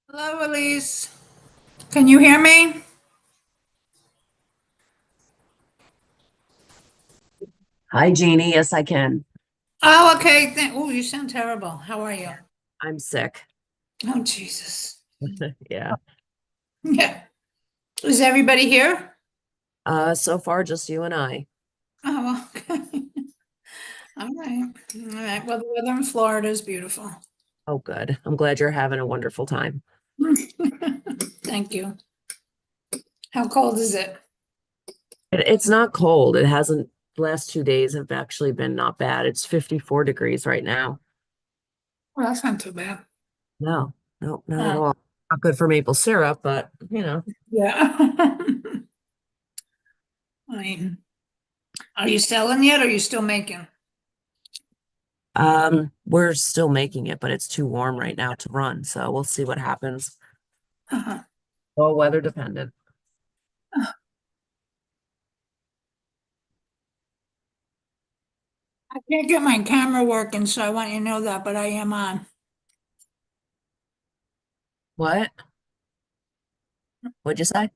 Hello, Elise. Can you hear me? Hi, Jeannie. Yes, I can. Oh, okay. Oh, you sound terrible. How are you? I'm sick. Oh, Jesus. Yeah. Yeah. Is everybody here? So far, just you and I. Oh, okay. All right. All right. Well, the weather in Florida is beautiful. Oh, good. I'm glad you're having a wonderful time. Thank you. How cold is it? It's not cold. It hasn't, the last 2 days have actually been not bad. It's 54 degrees right now. Well, that's not too bad. No, no, not at Oh, all. Not good for maple syrup, but yeah. I mean, are you selling yet or are you still making? we're still making it, but it's too warm right now to run. So we'll see what happens. Uh-huh. All weather dependent. I can't get my camera working, so I want you to know that, but I am on. What? What'd you say?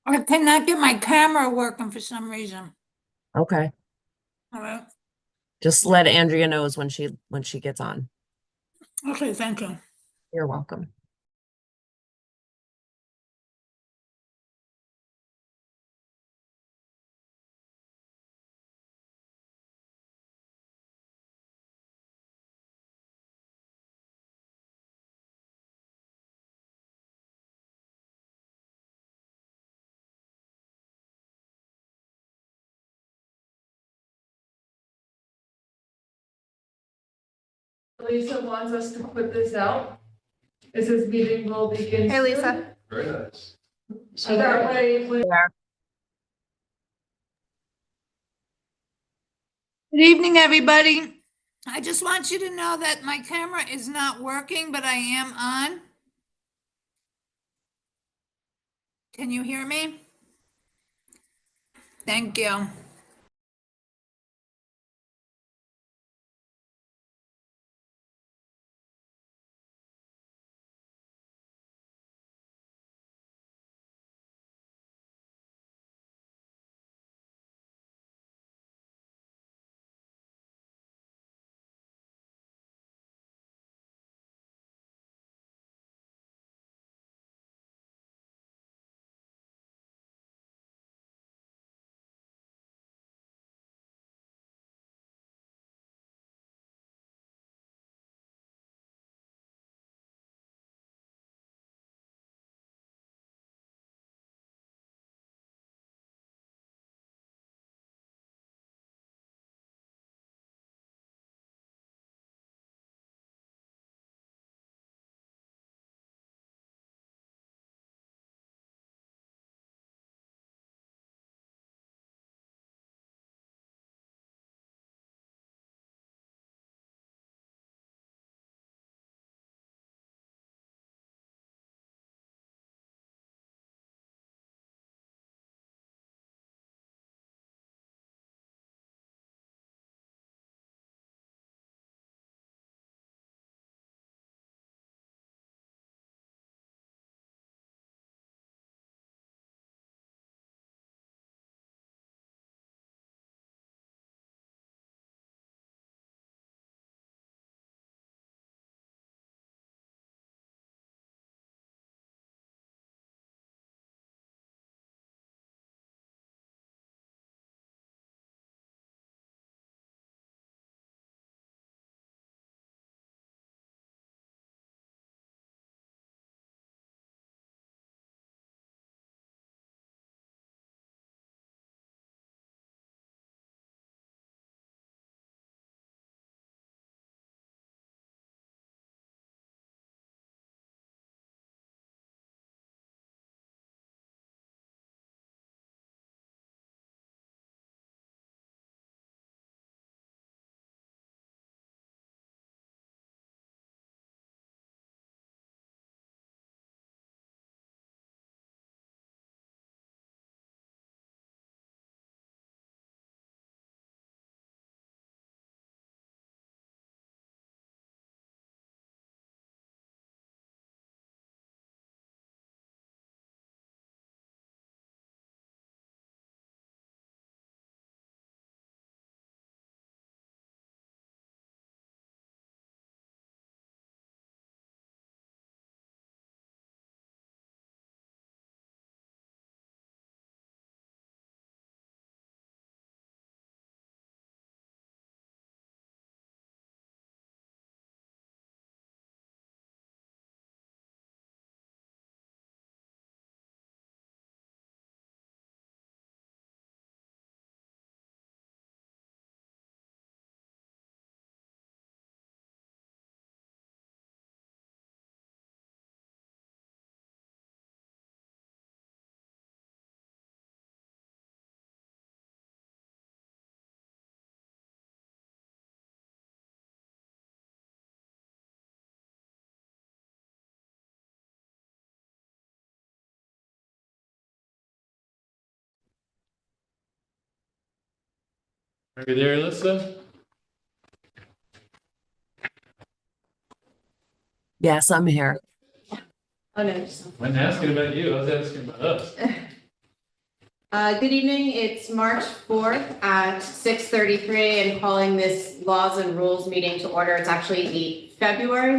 I cannot get my camera working for some reason. Okay. All right. Just let Andrea knows when she gets on. Okay, thank you. You're welcome. Lisa wants us to put this out. It says meeting will begin. Hey, Lisa. Very nice. So that way, Good evening, everybody. I just want you to know that my camera is not working, but I am on. Can you hear me? Thank you. Are you there, Alyssa? Yes, I'm here. Oh, no. I wasn't asking about you, I was asking about us. Good evening. It's March 4th at 6:33 and calling this Laws and Rules meeting to order. It's actually the February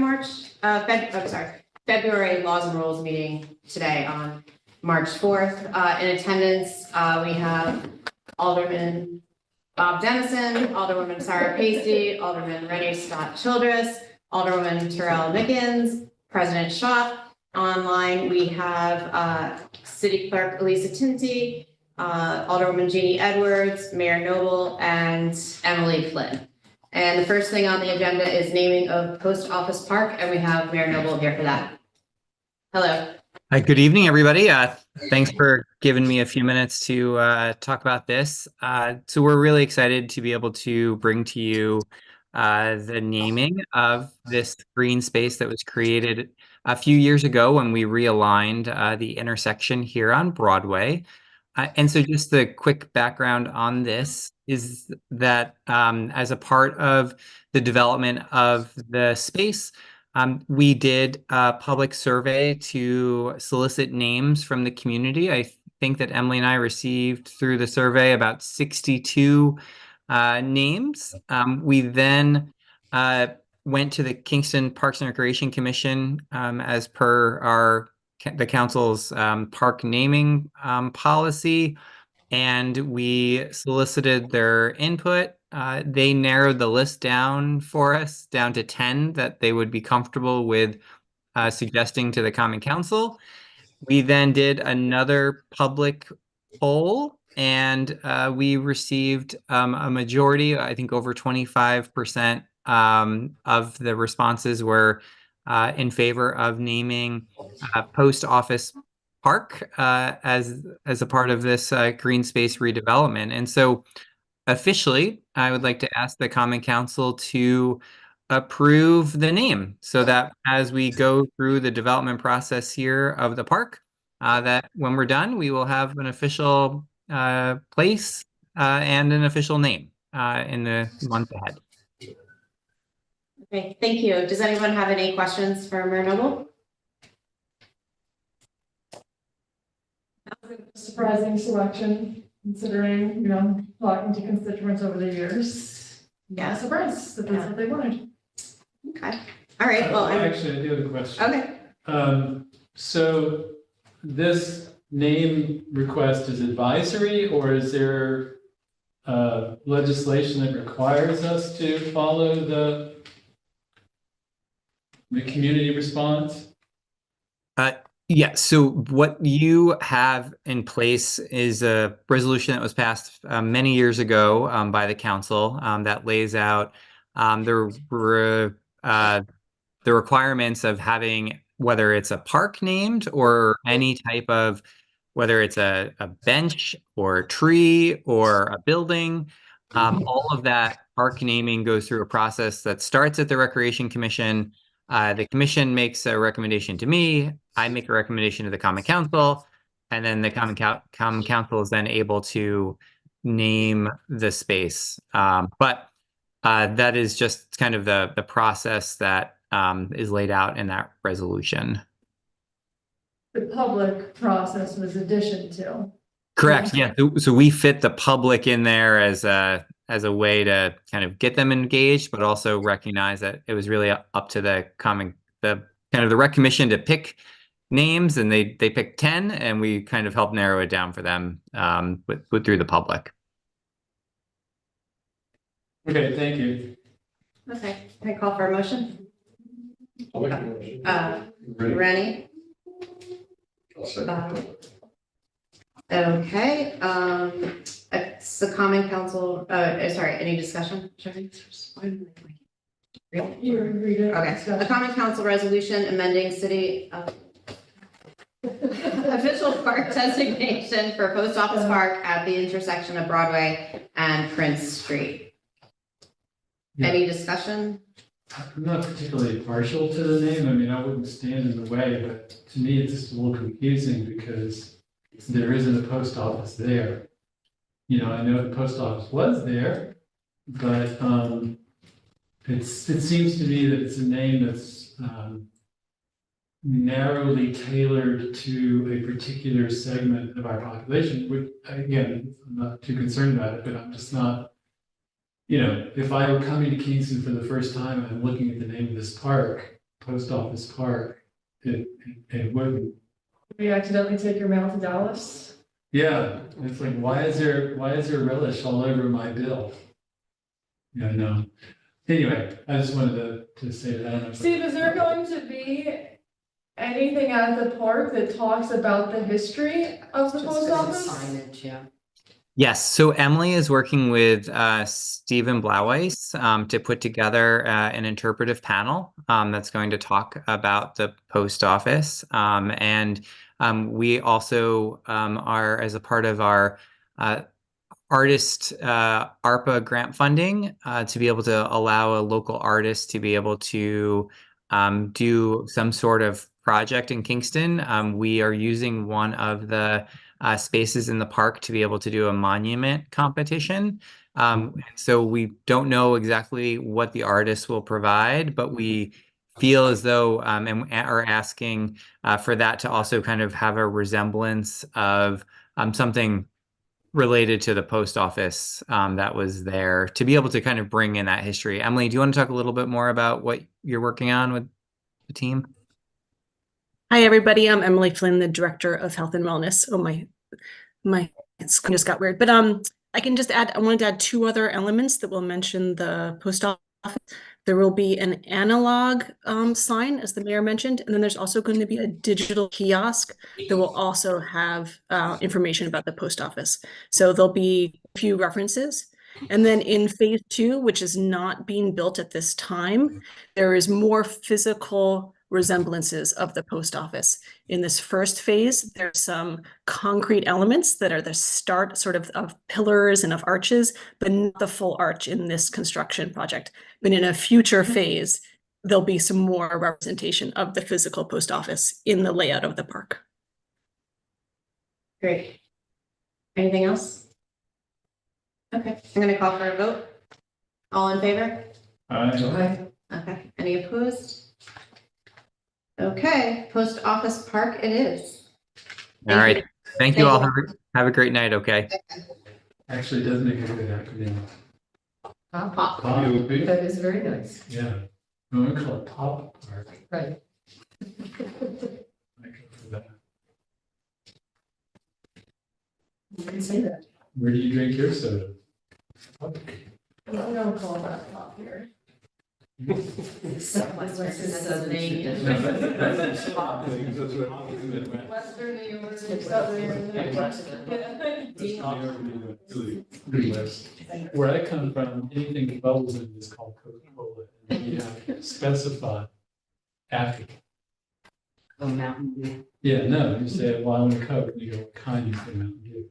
Laws and Rules meeting today on March 4th. In attendance, we have Alderman Bob Dennison, Alderwoman Sarah Pasty, Alderman Rennie Scott Childress, Alderwoman Terrell Mickens, President Schott. Online, we have City Clerk Elisa Tinty, Alderwoman Jeannie Edwards, Mayor Noble, and Emily Flynn. And the first thing on the agenda is naming of Post Office Park, and we have Mayor Noble here for that. Hello. Hi, good evening, everybody. Thanks for giving me a few minutes to talk about this. So we're really excited to be able to bring to you the naming of this green space that was created a few years ago when we realigned the intersection here on Broadway. And so just the quick background on this is that as a part of the development of the space, we did a public survey to solicit names from the community. I think that Emily and I received through the survey about 62 names. We then went to the Kingston Parks and Recreation Commission as per the council's park naming policy, and we solicited their input. They narrowed the list down for us down to 10 that they would be comfortable with suggesting to the Common Council. We then did another public poll, and we received a majority, I think over 25% of the responses were in favor of naming Post Office Park as a part of this green space redevelopment. And so officially, I would like to ask the Common Council to approve the name so that as we go through the development process here of the park, that when we're done, we will have an official place and an official name in the month ahead. Okay, thank you. Does anyone have any questions for Mayor Noble? Surprising selection, considering, talking to constituents over the years. Yeah. Not surprised that that's what they wanted. Okay. All right. Well, Actually, I do have a question. okay. So this name request is advisory, or is there legislation that requires us to follow the community response? Yeah, so what you have in place is a resolution that was passed many years ago by the council that lays out the requirements of having, whether it's a park named or any type of, whether it's a bench or a tree or a building, all of that park naming goes through a process that starts at the Recreation Commission. The commission makes a recommendation to me, I make a recommendation to the Common Council, and then the Common Council is then able to name the space. But that is just kind of the process that is laid out in that resolution. The public process was addition to. Correct. Yeah. So we fit the public in there as a way to kind of get them engaged, but also recognize that it was really up to the rec commission to pick names, and they picked 10, and we kind of helped narrow it down for them through the public. Okay, thank you. Okay. Can I call for a motion? I'll make a motion. Rennie? I'll second. Okay, it's the Common Council, sorry, any discussion? You read it. Okay, the Common Council resolution amending city official park designation for Post Office Park at the intersection of Broadway and Prince Street. Yeah. Any discussion? I'm not particularly partial to the name. I mean, I wouldn't stand in the way, but to me, it's just a little confusing because there isn't a post office there. I know the post office was there, but it seems to me that it's a name that's narrowly tailored to a particular segment of our population, which, again, I'm not too concerned about it, but I'm just not, if I were coming to Kingston for the first time and I'm looking at the name of this park, Post Office Park, it wouldn't. We accidentally take your mail to Dallas? Yeah, it's like, why is there relish all over my bill? Yeah, no. Anyway, I just wanted to say that. I don't know if- Steve, is there going to be anything at the park that talks about the history of the post office? Signage, yeah. Yes, so Emily is working with Stephen Blauweis to put together an interpretive panel that's going to talk about the post office. And we also are, as a part of our artist ARPA grant funding, to be able to allow a local artist to be able to do some sort of project in Kingston. We are using one of the spaces in the park to be able to do a monument competition. So we don't know exactly what the artist will provide, but we feel as though and are asking for that to also kind of have a resemblance of something related to the post office that was there, to be able to kind of bring in that history. Emily, do you want to talk a little bit more about what you're working on with the team? Hi, everybody. I'm Emily Flynn, the Director of Health and Wellness. Oh, my screen just got weird, but I can just add, I wanted to add two other elements that will mention the post office. There will be an analog sign, as the mayor mentioned, and then there's also going to be a digital kiosk that will also have information about the post office. So there'll be a few references. And then in phase 2, which is not being built at this time, there is more physical resemblances of the post office. In this first phase, there's some concrete elements that are the start sort of pillars and of arches, but not the full arch in this construction project. But in a future phase, there'll be some more representation of the physical post office in the layout of the park. Great. Anything else? Okay, I'm gonna call for a vote. All in favor? Okay, any opposed? Okay, post office park it is. All right. you. Thank you all. Have a great night. Okay. Actually, it does make a good acronym. Pop. Pop. That is very nice. Yeah. No, we call it Pop Park. Right. I go for that. You can say that. Where do you drink your soda? We don't call that pop here. Western Pennsylvania. No, that's pop things, that's what. Western New York, Southern. Pretty much. Where I come from, anything that bubbles in is called Coca-Cola, and you have to specify after. Oh, Mountain Dew. Yeah, no, you say, well, I want a Coke, and you go, what kind you say Mountain Dew.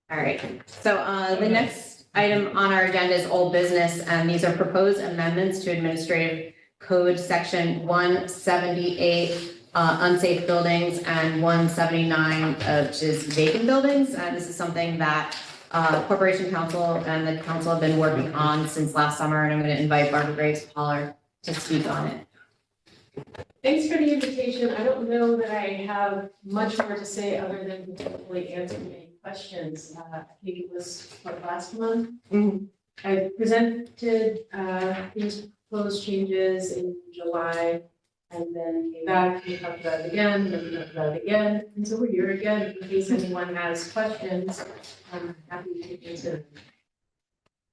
All right, so the next item on our agenda is old business, and these are proposed amendments to Administrative Code Section 178, unsafe buildings, and 179, which is vacant buildings. This is something that Corporation Council and the council have been working on since last summer, and I'm going to invite Barbara Graves Pollard to speak on it. Thanks for the invitation. I don't know that I have much more to say other than to hopefully answer any questions. I think it was last month. I presented these proposed changes in July and then came back, we talked about it again, then we talked about it again. And so we're here again in case anyone has questions. I'm happy to answer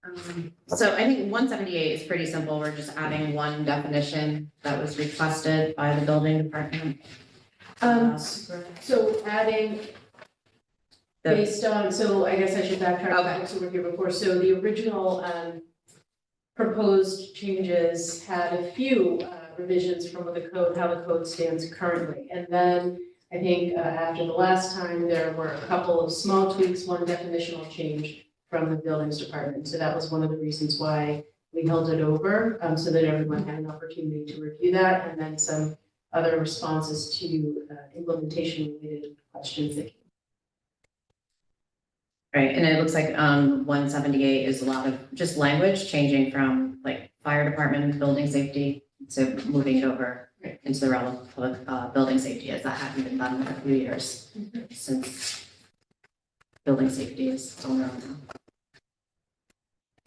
them. So I think 178 is pretty simple. We're just adding one definition that was requested by the building department. So adding based on, so I guess I should backtrack. Okay. So we're here before. So the original proposed changes had a few revisions from the code, how the code stands currently. And then I think after the last time, there were a couple of small tweaks, one definitional change from the buildings department. So that was one of the reasons why we held it over, so that everyone had an opportunity to review that, and then some other responses to implementation related questions that came. Right, and it looks like 178 is a lot of just language changing from like fire department, building safety to moving it over into the realm of public building safety, as that hadn't been done in a few years since building safety is on their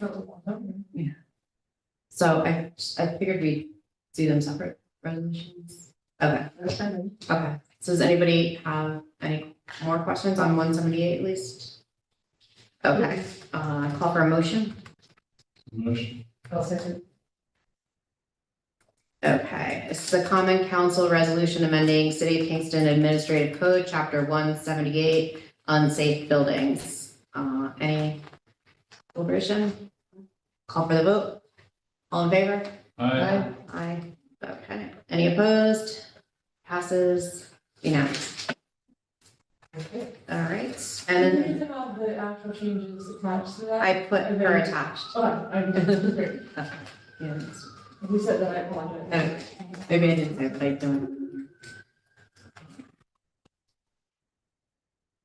own now. Yeah. So I figured we'd do them separate resolutions. Okay. Okay. So does anybody have any more questions on 178 at least? Okay, call for a motion. Motion. I'll second. Okay, this is a common council resolution amending City of Kingston Administrative Code, Chapter 178, unsafe buildings. Any deliberation? Call for the vote. All in favor? Aye. Aye. Okay. Any opposed? Passes unanimous. All right, and And then then all the actual changes attached to that. I put her attached. Oh, I did, great. Yeah. You said that, I apologize. Okay. Maybe I didn't say, it, but I don't.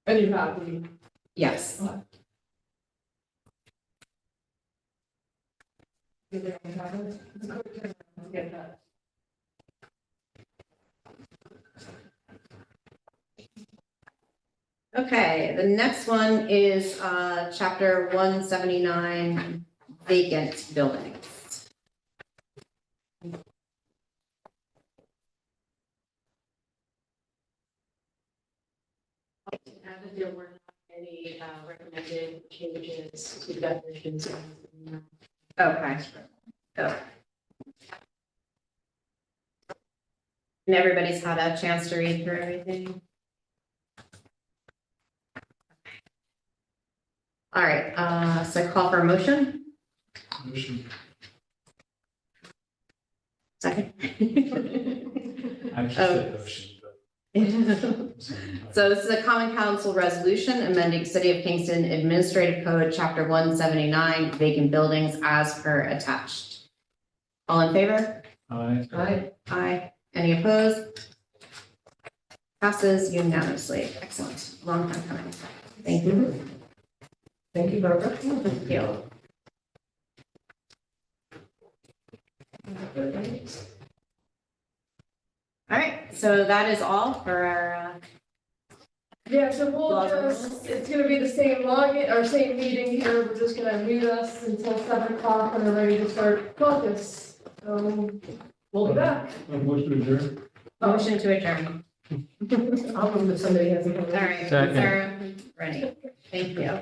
And you have the. Yes. Get that. Okay, the next one is chapter 179, vacant buildings. Now that there were not any recommended changes to definitions. Okay. Okay. And everybody's had a chance to read through everything? All right, so call for a motion? Motion. Second? I actually said motion, but. So this is a common council resolution amending City of Kingston Administrative Code, Chapter 179, vacant buildings as per attached. All in favor? Aye. Aye. Aye. Any opposed? Passes unanimously. Excellent. Long time coming. Thank you. Thank you, Barbara. Thank you. All right, so that is all for our, Yeah, so we'll Log just, it's gonna be the same login, or same meeting here, we're just gonna mute us until 7 o'clock when we're ready to start caucus. So, we'll be back. Motion to adjourn. motion to adjourn. I'll move if somebody has a. All right, Second. Sarah, ready. Thank you.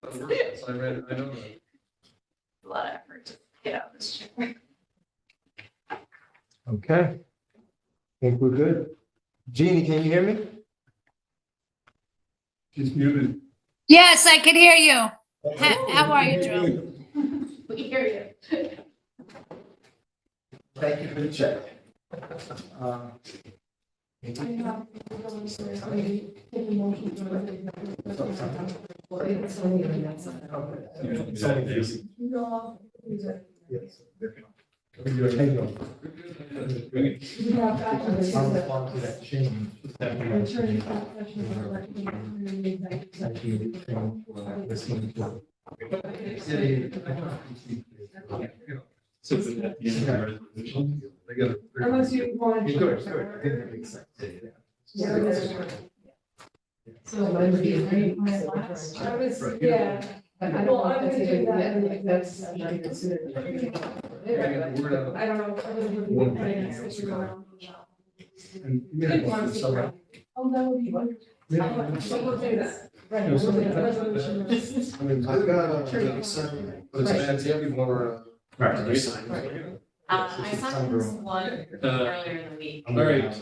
I read, I know that. A lot of effort to get out of this chair. Okay. Think we're good. Jeannie, can you hear me? She's muted. Yes, I can hear you. How are you, Drew? We hear you. Thank you for the check. Yes. Hang on. I'll respond to that change. Thank you for listening to. So is it at the end of the resolution? Unless you want. Good, good. It makes sense. Yeah, that's right. So I was, yeah. Well, I'm gonna do that in the next session. I don't know. I'm gonna do the finance issue around. Good one. Oh, that would be wonderful. So we'll do that. Right. We'll do that resolution. I mean, I've got a second, but it's bad to have more. I sent this one earlier in the week. All right.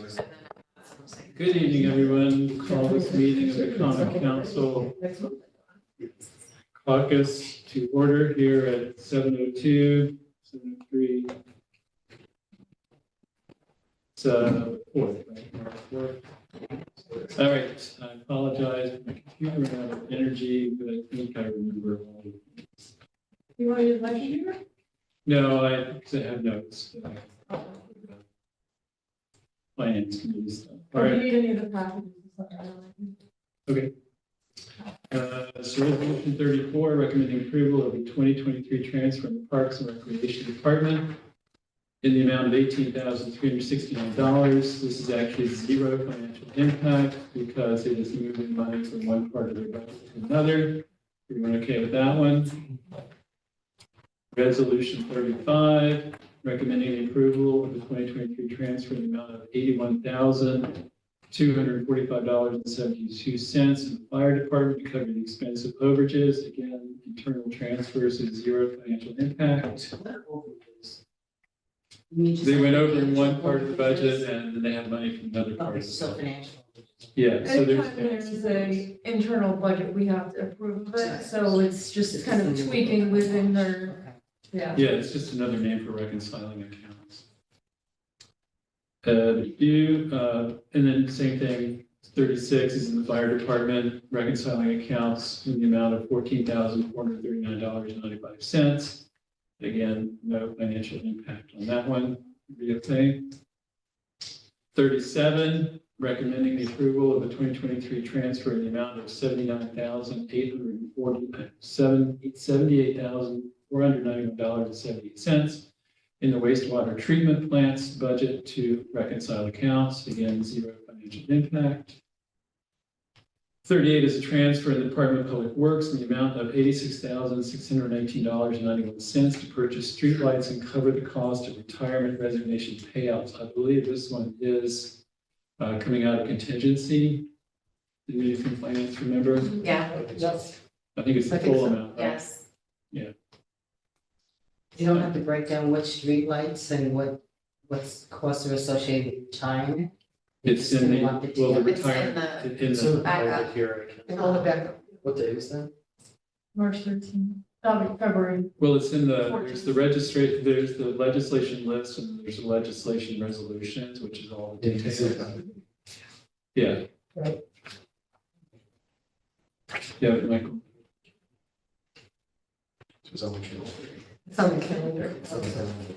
Good evening, everyone. Call this meeting of the Common Council Caucus to order here at 7:02, 7:03. It's fourth, right? March 4th. All right, I apologize. My computer ran out of energy, but I think I remember all of it. You want to use my computer? No, I have notes. Finance committee stuff. All Or do right. you need any of the packages? Okay. So resolution 34, recommending approval of the 2023 transfer in the Parks and Recreation Department in the amount of $18,369. This is actually zero financial impact because it is moving money from one part of the budget to another. Everyone okay with that one? Resolution 35, recommending the approval of the 2023 transfer in the amount of $81,245.72 in the fire department to cover the expense of overages. Again, internal transfers is zero financial impact. They went over in one part of the budget and then they had money from another part of the budget. Yeah, so Anytime there's a internal budget, we have to approve of it, so it's just kind of tweaking within their, yeah. yeah, it's just another name for reconciling accounts. And then same thing, 36 is in the fire department, reconciling accounts in the amount of $14,439.95. Again, no financial impact on that one. Be okay. 37, recommending the approval of the 2023 transfer in the amount of $78,491.78 in the wastewater treatment plant's budget to reconcile accounts. Again, zero financial impact. 38 is a transfer in the Department of Public Works in the amount of $86,619.91 to purchase streetlights and cover the cost of retirement resignation payouts. I believe this one is coming out of contingency. Did you from finance remember? Yeah, I think it's the full amount, right? yes. You don't have to break down which streetlights and what's costs are associated with time. It's in the, well, the It's in retirement. the In So the, backup. And all the backup. What day is that? March 13th, that'll be February. well, it's in the, there's the registration, there's the legislation list and there's the legislation resolutions, which is all the details. Yeah. Right. Yeah, Michael. It's on the calendar. It's on the calendar. It's on the calendar.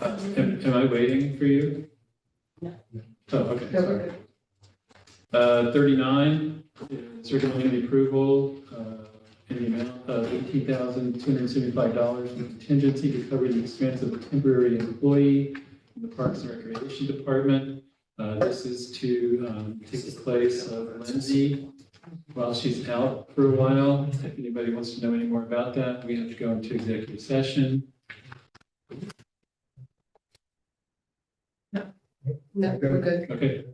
Am I waiting for you? No. Oh, okay, No, we're sorry. good. 39, is recommending the approval in the amount of $18,275 with contingency to cover the expense of a temporary employee in the Parks and Recreation Department. This is to take the place of Lindsay while she's out for a while. If anybody wants to know any more about that, we have to go into executive session. No, we're good. Okay.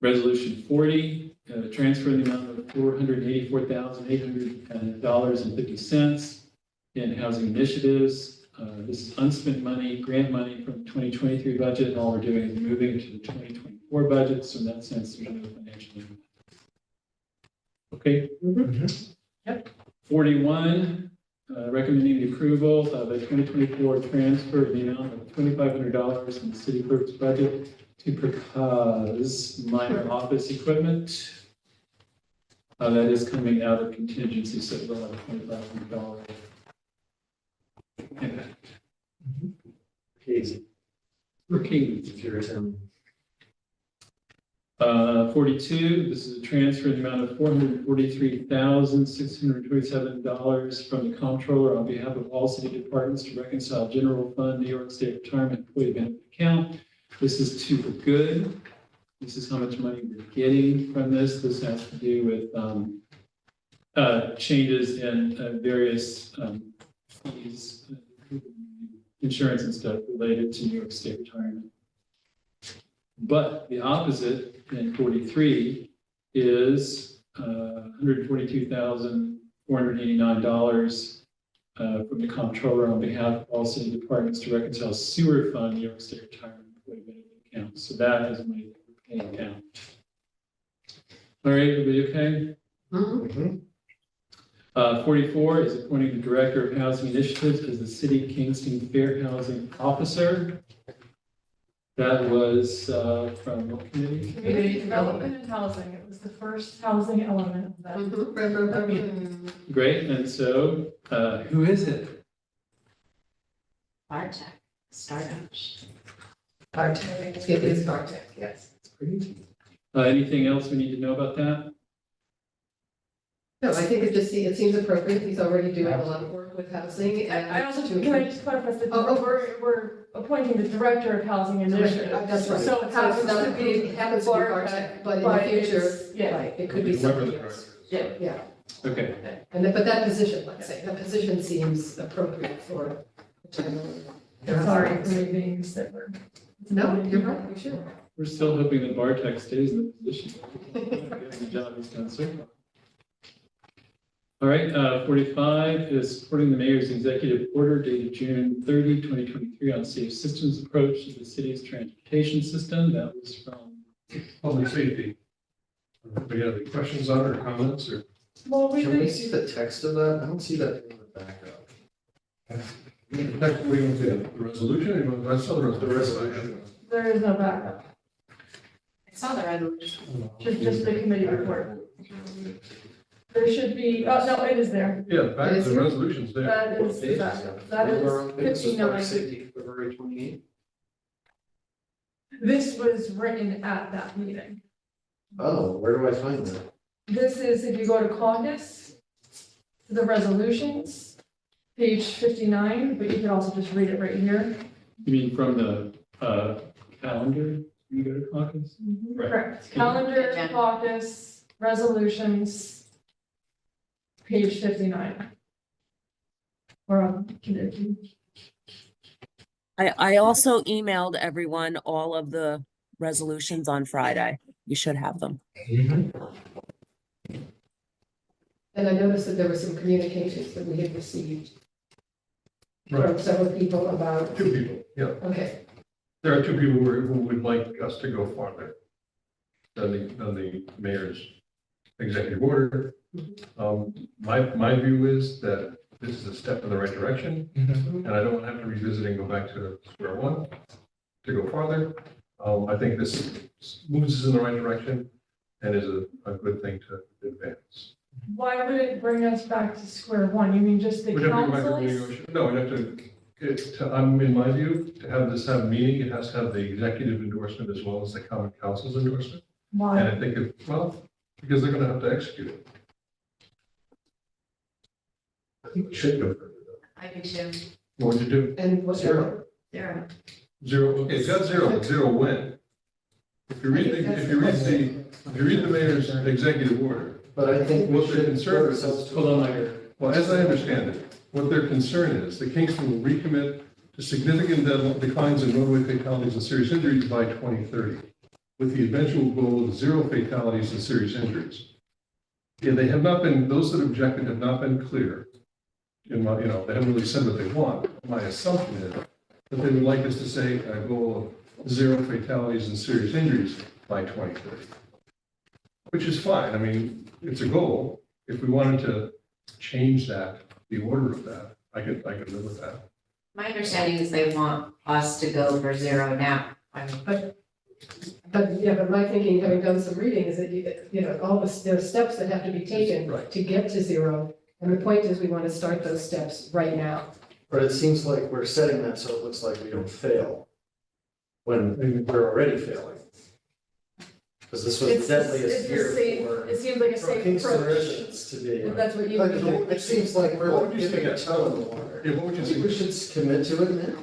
Resolution 40, transfer in the amount of $484,800.50 in housing initiatives. This is unspent money, grant money from the 2023 budget, and all we're doing is moving it to the 2024 budget, so in that sense, there's no financial impact. Okay? Yep. 41, recommending the approval of a 2024 transfer in the amount of $2,500 from the city clerk's budget to Caucus minor office equipment. That is coming out of contingency, so we'll have a $2,500 impact. Easy. Okay. 42, this is a transfer in the amount of $443,627 from the comptroller on behalf of all city departments to reconcile general fund New York State retirement employee benefit account. This is to the good. This is how much money we're getting from this. This has to do with changes in various fees, insurance and stuff related to New York State retirement. But the opposite in 43 is $142,489 from the comptroller on behalf of all city departments to reconcile sewer fund New York State retirement employee benefit account. So that is money that we're paying down. All right, everybody okay? 44 is appointing the Director of Housing Initiatives as the City Kingston Fair Housing Officer. That was from what committee? Community development and housing. It was the first housing element of that. Great, and so who is it? Bartek, startups. Bartek. It is Bartek, yes. Great. Anything else we need to know about that? No, I think it seems appropriate. He's already doing a lot of work with housing and. I also, can I just clarify that we're appointing the Director of Housing Initiative. That's right. So it happens not to be Bartek, but in the future, yeah. right, it could be something else. Yeah. Okay. But that position, let's say, that position seems appropriate for. Sorry for me being similar. No, you're right, you should. We're still hoping that Bartek stays in the position. The job he's done so far. All right, 45 is supporting the mayor's executive order dated June 30, 2023 on safe systems approach to the city's transportation system. That was from Public safety. Do you have any questions on it or comments or? Well, we Can we did, see the text of that? I don't see that in the backup. Next, we want the resolution, or I saw the resolution. there is no backup, I saw the resolution. just the committee report. There should be, oh, no, it is there. Yeah, back to the resolution's there. That is the backup. That is 59. February 28th. This was written at that meeting. Oh, where do I find that? This is, if you go to Caucus, the resolutions, page 59, but you can also just read it right here. You mean from the calendar? You go to Caucus? Right. Correct. Calendar, Agenda. Caucus, resolutions, page 59. Or, I also emailed everyone all of the resolutions on Friday. You should have them. And I noticed that there were some communications that we had received from Right, several people about, 2 people, yeah. okay, There are 2 people who would like us to go farther than the mayor's executive order. My view is that this is a step in the right direction, and I don't want to have to revisit and go back to square one to go farther. I think this moves us in the right direction and is a good thing to advance. why would it bring us back to square one? You mean just the We'd have to go back to councils? renegotiate. No, we'd have in my view, to have this have meaning, it has to have the executive endorsement as well as the common council's endorsement. And Why? I think because they're gonna have to execute it. I think we should go further though. I do too. What would you do? and what's Zero. There. Zero, okay, it's got zero, but zero when? If you read the mayor's executive order, But I think we what their should concern put is, ourselves to. Hold on, Mike. well, as I understand it, what their concern is, the Kingston will recommit to significant declines in roadway fatalities and serious injuries by 2030, with the eventual goal of 0 fatalities and serious injuries. Yeah, they have not been, those that objected have not been clear. In my, they haven't really said what they want. My assumption is that they would like us to say a goal of 0 fatalities and serious injuries by 2030, which is fine. I mean, it's a goal. If we wanted to change that, the order of that, I could live with that. My understanding is they want us to go for 0 now. I mean, But my thinking, having done some reading, is that all there are steps that have to be taken Right. to get to 0. And the point is, we want to start those steps right now. But it seems like we're setting that so it looks like we don't fail when we're already failing. Because this was the It's deadliest the year safe, for it seems like a safe Kingston approach. residents to be. If that's what you. Like, it seems like we're What like would you dipping a suggest? toe in the water. Yeah, what would you I think we should commit to it now.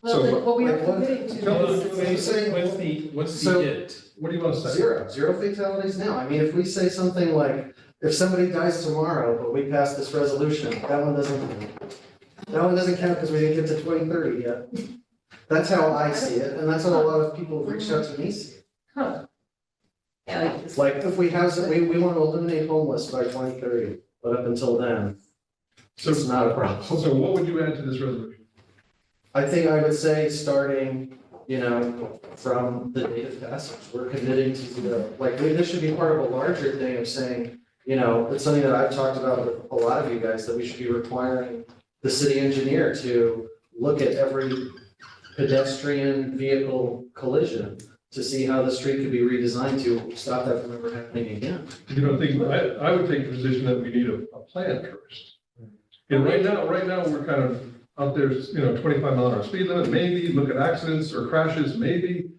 Well, So then what we are like what- committing to Tell is. us, When you say, What's So- the it? what do you want to say? 0 fatalities now. I mean, if we say something like, if somebody dies tomorrow, but we pass this resolution, that one doesn't count because we didn't get to 2030 yet. That's how I see it, and that's how a lot of people who've reached out to me see it. Huh. yeah, like this. Like, if we we want to eliminate homeless by 2030, but up until then, So, it's not a problem. so what would you add to this resolution? I think I would say starting, from the date of passage, we're committing to this should be part of a larger thing of saying, it's something that I've talked about with a lot of you guys, that we should be requiring the city engineer to look at every pedestrian vehicle collision to see how the street could be redesigned to stop that from ever happening again. I would take the position that we need a plan first. And right now, we're kind of out there, 25-mile-an-hour speed limit, maybe, look at accidents or crashes, maybe.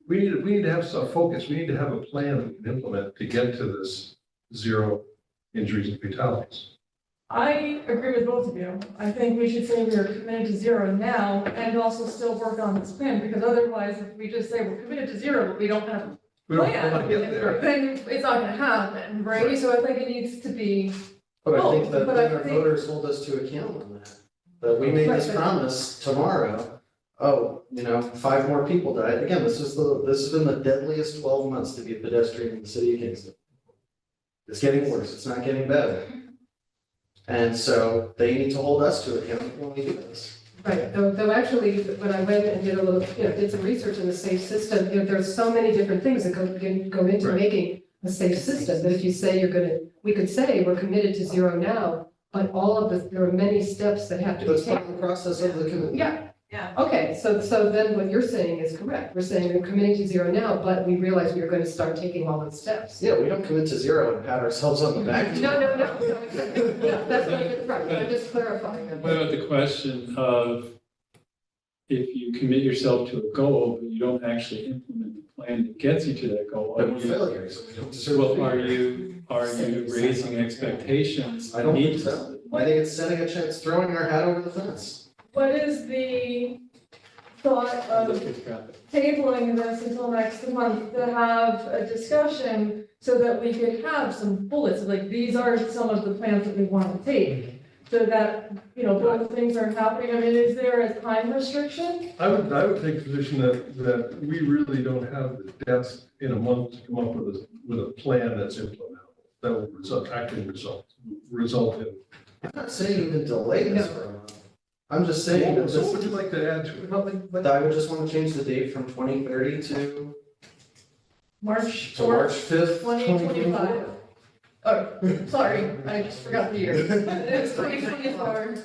We need to have some focus. We need to have a plan that we can implement to get to this 0 injuries and fatalities. I agree with both of you. I think we should say we are committed to 0 now and also still work on this plan, because otherwise, if we just say we're committed to 0, but we don't have a We don't know how to get plan, there. then it's not gonna happen, right? So I think it needs to be, But I think Oh, that but I then our think- voters hold us to account on that. That we made this Right, but- promise tomorrow, 5 more people died. Again, this has been the deadliest 12 months to be a pedestrian in the city of Kingston. It's getting worse, it's not getting better. And so they need to hold us to account when we do this. Right, though actually, when I went and did a little, did some research in the safe system, there's so many different things that go into Right. making a safe system, that if you say we could say we're committed to 0 now, but there are many steps that have to be That's part taken. of the process of the committee. Yeah, okay, so then what you're saying is correct. We're saying we're committing to 0 now, but we realize we are going to start taking all those steps. Yeah, we don't commit to 0 and pat ourselves on the back. No, that's what I'm just clarifying. What about the question of if you commit yourself to a goal, but you don't actually implement the plan that gets you to that goal? But we're failures. We don't deserve Well, to are be here. you raising expectations? I don't think so. I think it's setting a chance, throwing our hat over the fence. what is the thought of tabling this until next month to have a discussion so that we could have some bullets, like these are some of the plans that we want to take. So that, both things are happening. I mean, is there a time restriction? I would take the position that we really don't have the depth in a month to come up with a plan that's implementable, that will actually result in. I'm not saying even delay this for a month. I'm just saying that So what this, would you like to add to it? I would just want to change the date from 2030 to March March 4th, 5th, 2025. Oh, sorry, I just forgot the year. It's 2024.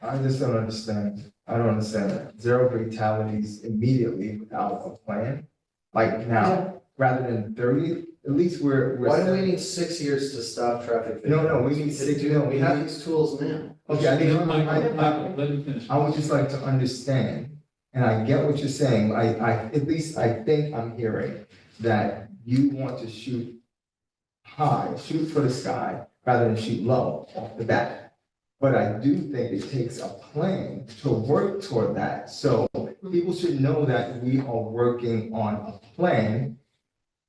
I just don't understand. I don't understand that. 0 fatalities immediately without a plan. Like now, rather than 30, at least we're. Why do we need 6 years to stop traffic? No, we need 6. We have these tools now. Okay, I Let him finish. would just like to understand, and I get what you're saying. At least I think I'm hearing that you want to shoot high, shoot for the sky, rather than shoot low off the bat. But I do think it takes a plan to work toward that. So people should know that we are working on a plan.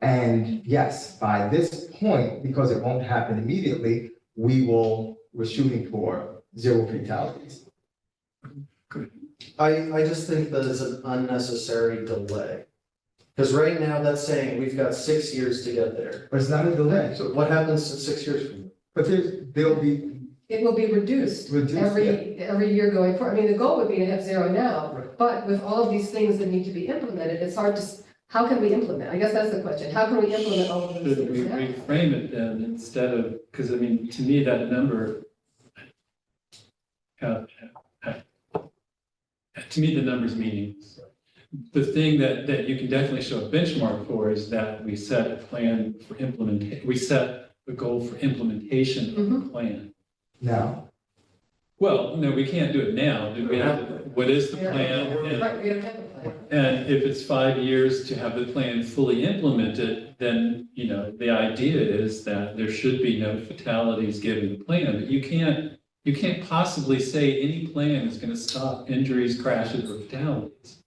And yes, by this point, because it won't happen immediately, we're shooting for 0 fatalities. I just think that is an unnecessary delay. Because right now, that's saying we've got 6 years to get there. But it's not a delay. So what happens in 6 years from now? But there'll be It will be reduced reduced, yeah. every year going forward. I mean, the goal would be to have zero now, but with all of these things that need to be implemented, it's hard to, how can we implement? I guess that's the question. How can we implement all of those Should we things now? reframe it then instead of, because I mean, to me, that number, to me, the number's meaningless. The thing that you can definitely show a benchmark for is that we set a plan for we set a goal for implementation of the plan. Now, Well, no, we can't do it now. We have, what is the plan? And- Right, we don't have a plan. And if it's 5 years to have the plan fully implemented, then, you know, the idea is that there should be no fatalities given the plan, but you can't possibly say any plan is gonna stop injuries, crashes, or fatalities.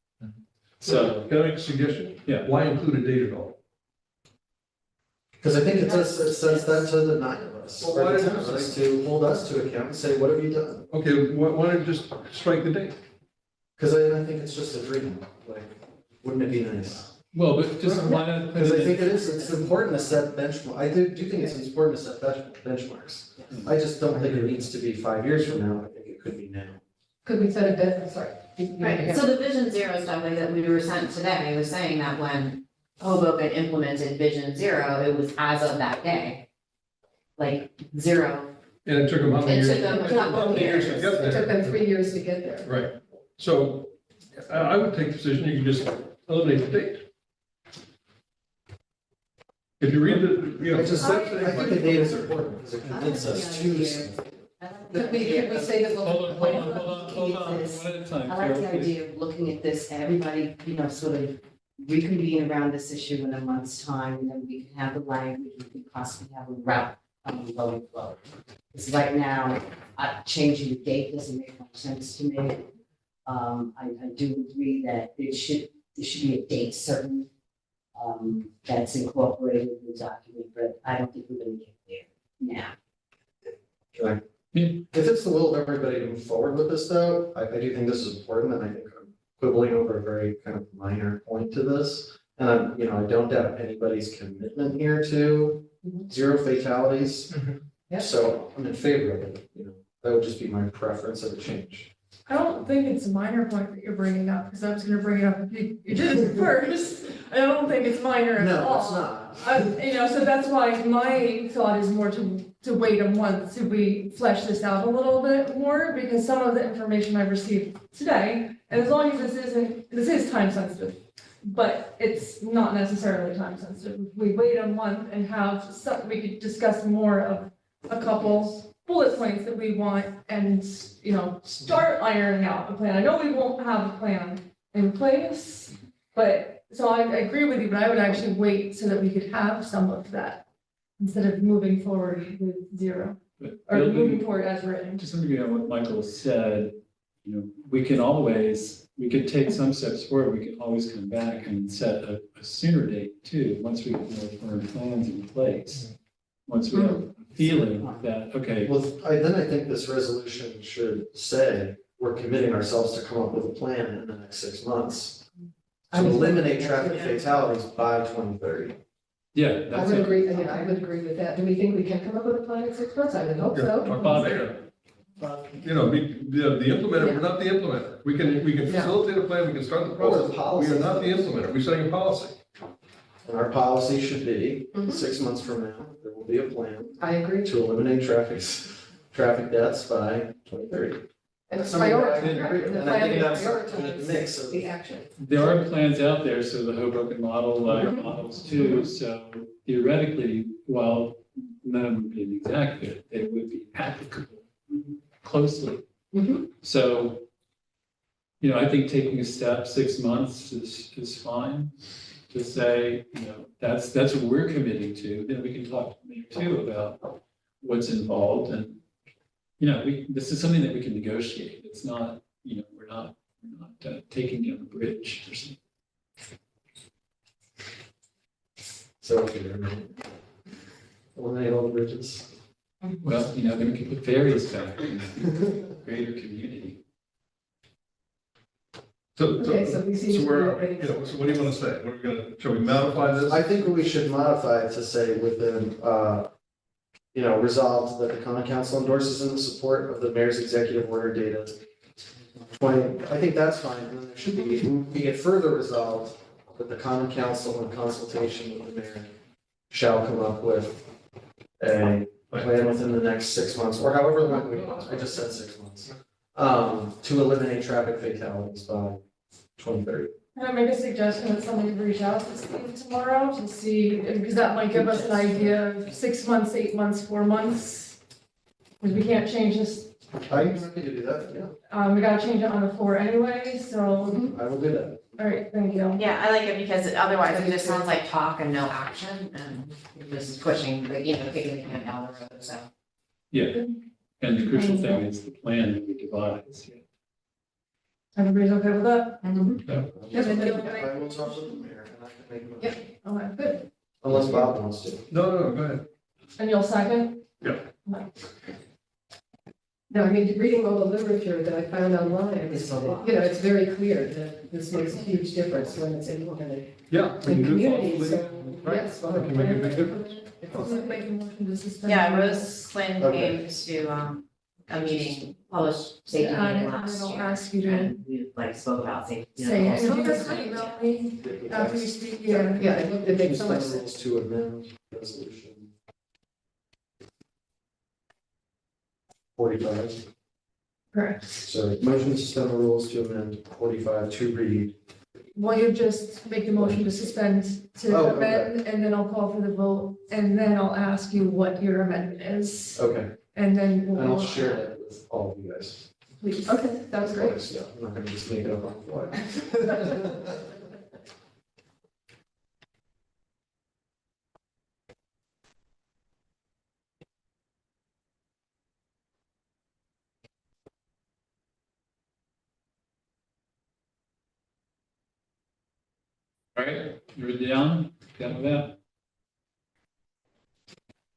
So, Can I make a suggestion? yeah, Why include a date at all? Because I think it says that to the 9 of us, Well, or why the does 10 it of us, say- to hold us to account and say, what have you done? Okay, why don't you just strike the date? Because I think it's just a dream, like, wouldn't it be nice? well, but just why not put Because I it think in? it's important to set benchmark, I do think it's important to set benchmarks. I just don't think it needs to be 5 years from now, I think it could be now. Could we set a bit, I'm sorry. Right, so the Vision Zero stuff like that we were sent today was saying that when Hoboken implemented Vision Zero, it was as of that day. Like zero. And it took them how many It years? took them a couple of years. to get It took there. them 3 years to get there. Right, so I would take the position, you can just eliminate the date. If you read the, you know. I think the data is important, because it convinces us to something. Could we say that we'll? Hold on, one at a time. I like the Carol, please. idea of looking at this, everybody, you know, sort of reconvene around this issue in a month's time, and then we can have the language, we can possibly have a route going forward. Because right now, changing the date doesn't make much sense to me. I do agree that there should be a date certain, that's incorporated in the document, but I don't think we're gonna get there now. Can If it's the will of everybody to move forward with this, though, I do think this is important, and I think I'm quibbling over a very kind of minor point to this. And I don't doubt anybody's commitment here to zero fatalities. Yeah. So I'm in favor of it, that would just be my preference of a change. I don't think it's a minor point that you're bringing up, because I was gonna bring it up if you did it first. I don't think it's minor at all. No, it's not. So that's why my thought is more to wait a month to flesh this out a little bit more, because some of the information I received today, and as long as this is time sensitive, but it's not necessarily time sensitive. If we wait a month and have some, we could discuss more of a couple bullet points that we want and, start ironing out the plan. I know we won't have a plan in place, but, so I agree with you, but I would actually wait so that we could have some of that instead of moving forward with zero, But or building- moving forward as written. Just to agree on what Michael said, we could take some steps forward, we can always come back and set a sooner date too, once we get more firm plans in place. Once we have a feeling that, okay, Well, I think this resolution should say, we're committing ourselves to come up with a plan in the next 6 months to eliminate traffic fatalities by 2030. yeah, I that's would it. agree, I would agree with that. Do we think we can come up with a plan in 6 months? I would hope so. Bob, the implementer, we're not the implementer. We can Yeah. facilitate a plan, we can start the Well, the process. policy- We are not the implementer, we're setting a policy. And our policy should be, Mhm. 6 months from now, there will be a plan I agree. to eliminate traffic deaths by 2030. And it's Something that I priority, didn't agree with, and the and I think plan that's a good mix prioritize of- the action. There are plans out there, so the Hoboken model, other Mhm. models too, so theoretically, while none of them would be an exact fit, they would be applicable closely. Mhm. So, I think taking a step, 6 months is fine. To say, that's what we're committing to, then we can talk to me too about what's involved and, this is something that we can negotiate. It's not, we're not taking down a bridge or something. So, eliminate all the bridges. Well, then we can put ferries back in the greater community. Okay, so we see. So so what do you want to say? What are we gonna, shall we modify this? I think we should modify it to say within, resolved that the common council endorses in the support of the mayor's executive order dated 20, I think that's fine, and then there should be it further resolved that the common council in consultation with the mayor shall come up with a plan within the next 6 months, or however long we want, I just said 6 months, to eliminate traffic fatalities by 2030. Can I make a suggestion that somebody reach out to Steve tomorrow to see, because that might give us an idea of 6 months, 8 months, 4 months? Because we can't change this, I'm happy to do that, yeah, we gotta change it on the floor anyway, so, I will do that. all right, thank you. Yeah, I like it because otherwise it just sounds like talk and no action and you're just pushing, kicking the can down the road, so. Yeah, and the crucial thing is the plan that we devise. Everybody's okay with that? Yes, I think- I will talk with the mayor and I can make a motion. All right, good. Unless Bob wants to. No, go ahead. And you'll second? Yeah. No, I mean, reading all the literature that I found online, It's a lot. it's very clear that this makes a huge difference when it's implemented Yeah. we in can do it communities, thoughtfully. so, yes. It can make a big difference. Make a motion to suspend. Yeah, Rose Flynn Okay. came to a meeting, published safety Yeah, meeting and last I'll year. ask you to And we spoke about safety. say, and if you just email me after you speak, yeah. Yeah, it makes so much Suspend sense. rules to amend resolution 45. Correct. So motion to suspend the rules to amend 45 to read. Well, you just make the motion to suspend Oh, to okay. amend, and then I'll call for the vote, and then I'll ask you what your amendment is, Okay, and then and I'll we'll. share that with all of you guys. Please. Okay, that's great. Yeah, I'm not gonna just make it up on the fly. All right, you're down with that?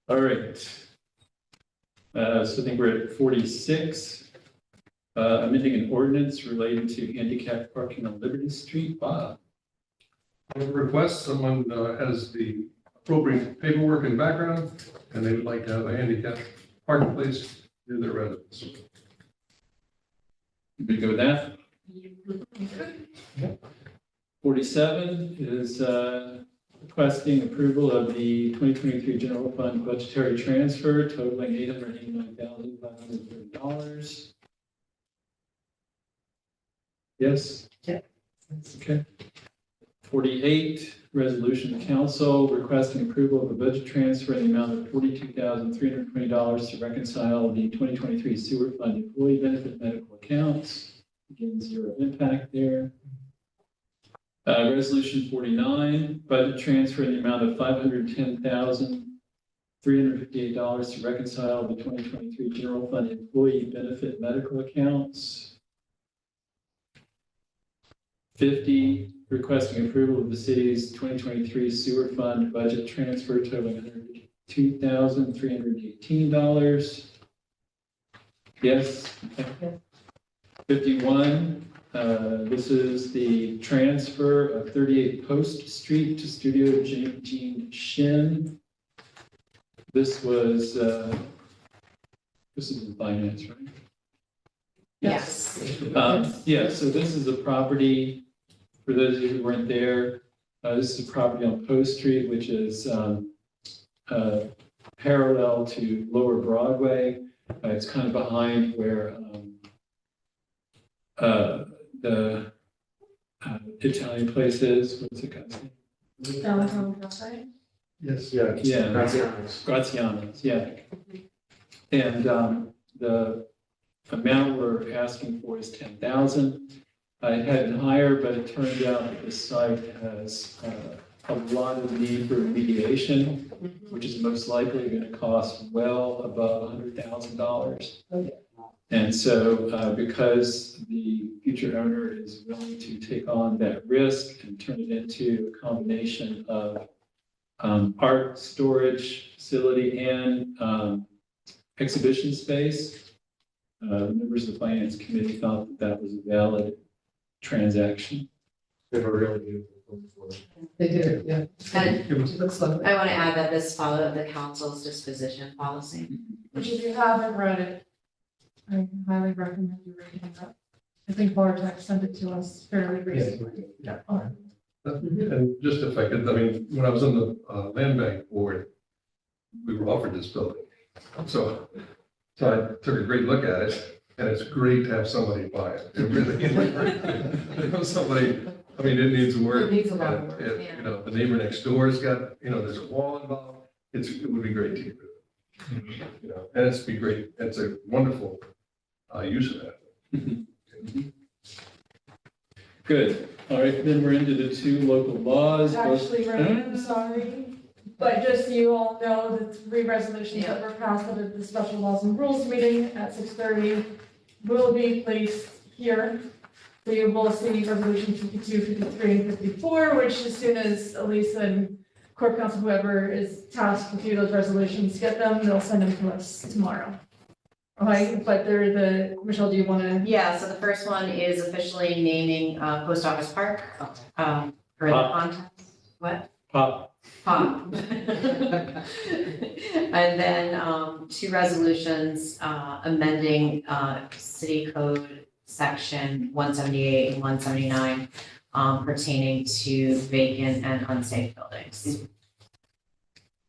All right. So I think we're at 46. Amending an ordinance relating to handicap parking on Liberty Street. Bob. Request, someone has the appropriate paperwork and background, and they would like to have a handicap parking place near their residence. You go with that? 47 is requesting approval of the 2023 general fund budgetary transfer totaling $889,530. Yes? Yeah. Okay. 48, resolution of council requesting approval of a budget transfer in the amount of $42,320 to reconcile the 2023 sewer fund employee benefit medical accounts. Again, zero impact there. Resolution 49, budget transfer in the amount of $510,358 to reconcile the 2023 general fund employee benefit medical accounts. 50, requesting approval of the city's 2023 sewer fund budget transfer totaling $102,318. Yes. Okay. 51, this is the transfer of 38 Post Street to Studio Jean Shin. This was, this is in finance, right? Yes. Yeah, so this is a property, for those of you who weren't there, this is a property on Post Street, which is parallel to Lower Broadway. It's kind of behind where the Italian place is. What's it called? Downtown Cafe. Yes, yeah. Yeah. Graziano's. Graziano's, yeah. And the amount we're asking for is 10,000. I had it higher, but it turned out that this site has a lot of need for remediation, which is most likely going to cost well above $100,000. And so because the future owner is willing to take on that risk and turn it into a combination of art storage facility and exhibition space, members of the finance committee thought that that was a valid transaction. They were really beautiful. They do, yeah. And It looks lovely. I want to add that this followed the council's disposition policy. Which if you haven't read it, I highly recommend you reading it. I think Bartek sent it to us fairly recently. Yeah. And just if I could, I mean, when I was on the land bank board, we were offered this building. So I took a great look at it, and it's great to have somebody buy it. It really is. Somebody, I mean, it needs work. It needs a lot of work. You know, the neighbor next door's got, you know, there's a wall involved. It would be great to get rid of it. You know, and it's be great. It's a wonderful use of that. Good. All right, then we're into the two local laws. Actually, Ray, I'm sorry, but just so you all know, the three resolutions that were passed at the special laws and rules meeting at 6:30 will be placed here. So you will see resolution 52, 53, and 54, which as soon as Elisa and court counsel, whoever is tasked with those resolutions, get them, they'll send them to us tomorrow. Okay, but they're Michelle, do you want to? Yeah, so the first one is officially naming Post Office Park for the contest. What? Pop. Pop. And then two resolutions amending city code section 178 and 179 pertaining to vacant and unsafe buildings.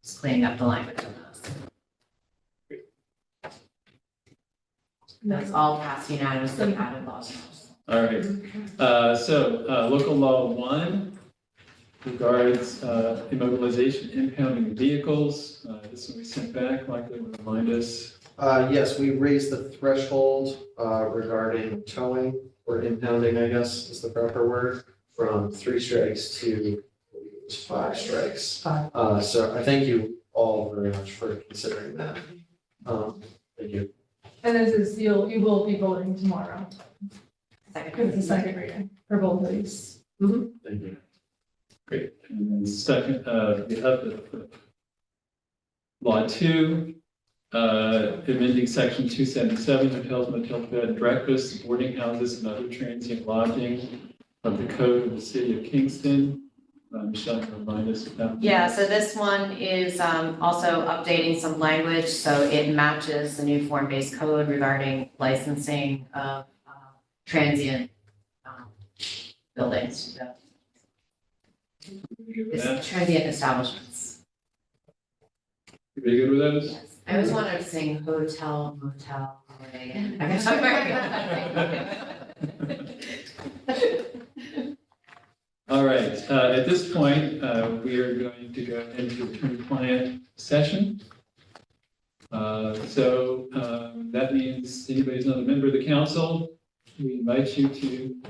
Just cleaning up the language on those. That's all passed unanimously out of laws. All right. Local law 1 regards immobilization, impounding vehicles. This one we sent back. Michael, will remind us. Yes, we raised the threshold regarding towing or impounding, I guess is the proper word, from 3 strikes to I believe it was 5 strikes. So I thank you all very much for considering that. Thank you. And this is, you will be voting tomorrow. Because it's the second reading for both of these. Thank you. Great. And then second, we have the law 2, amending section 277, hotels, motel, bed and breakfast, boarding houses, and other transient lodging of the code of the city of Kingston. Michelle, can you remind us of that? Yeah, so this one is also updating some language, so it matches the new form-based code regarding licensing of transient buildings. It's transient establishments. You very good with those? Yes, I always wanted to sing hotel, motel, holiday. I guess All right, at this point, we are going to go into attorney-client session. That means anybody's not a member of the council, we invite you to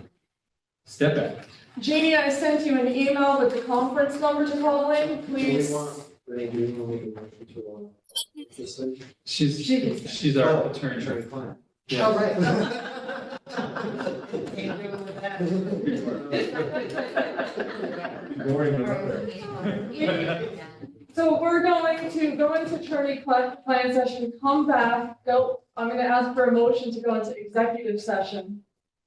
step back. Jeannie, I sent you an email with the conference number to call in, please. She's our attorney. Yeah. Oh, right. So we're going to go into attorney-client session, come back, I'm gonna ask for a motion to go into executive session.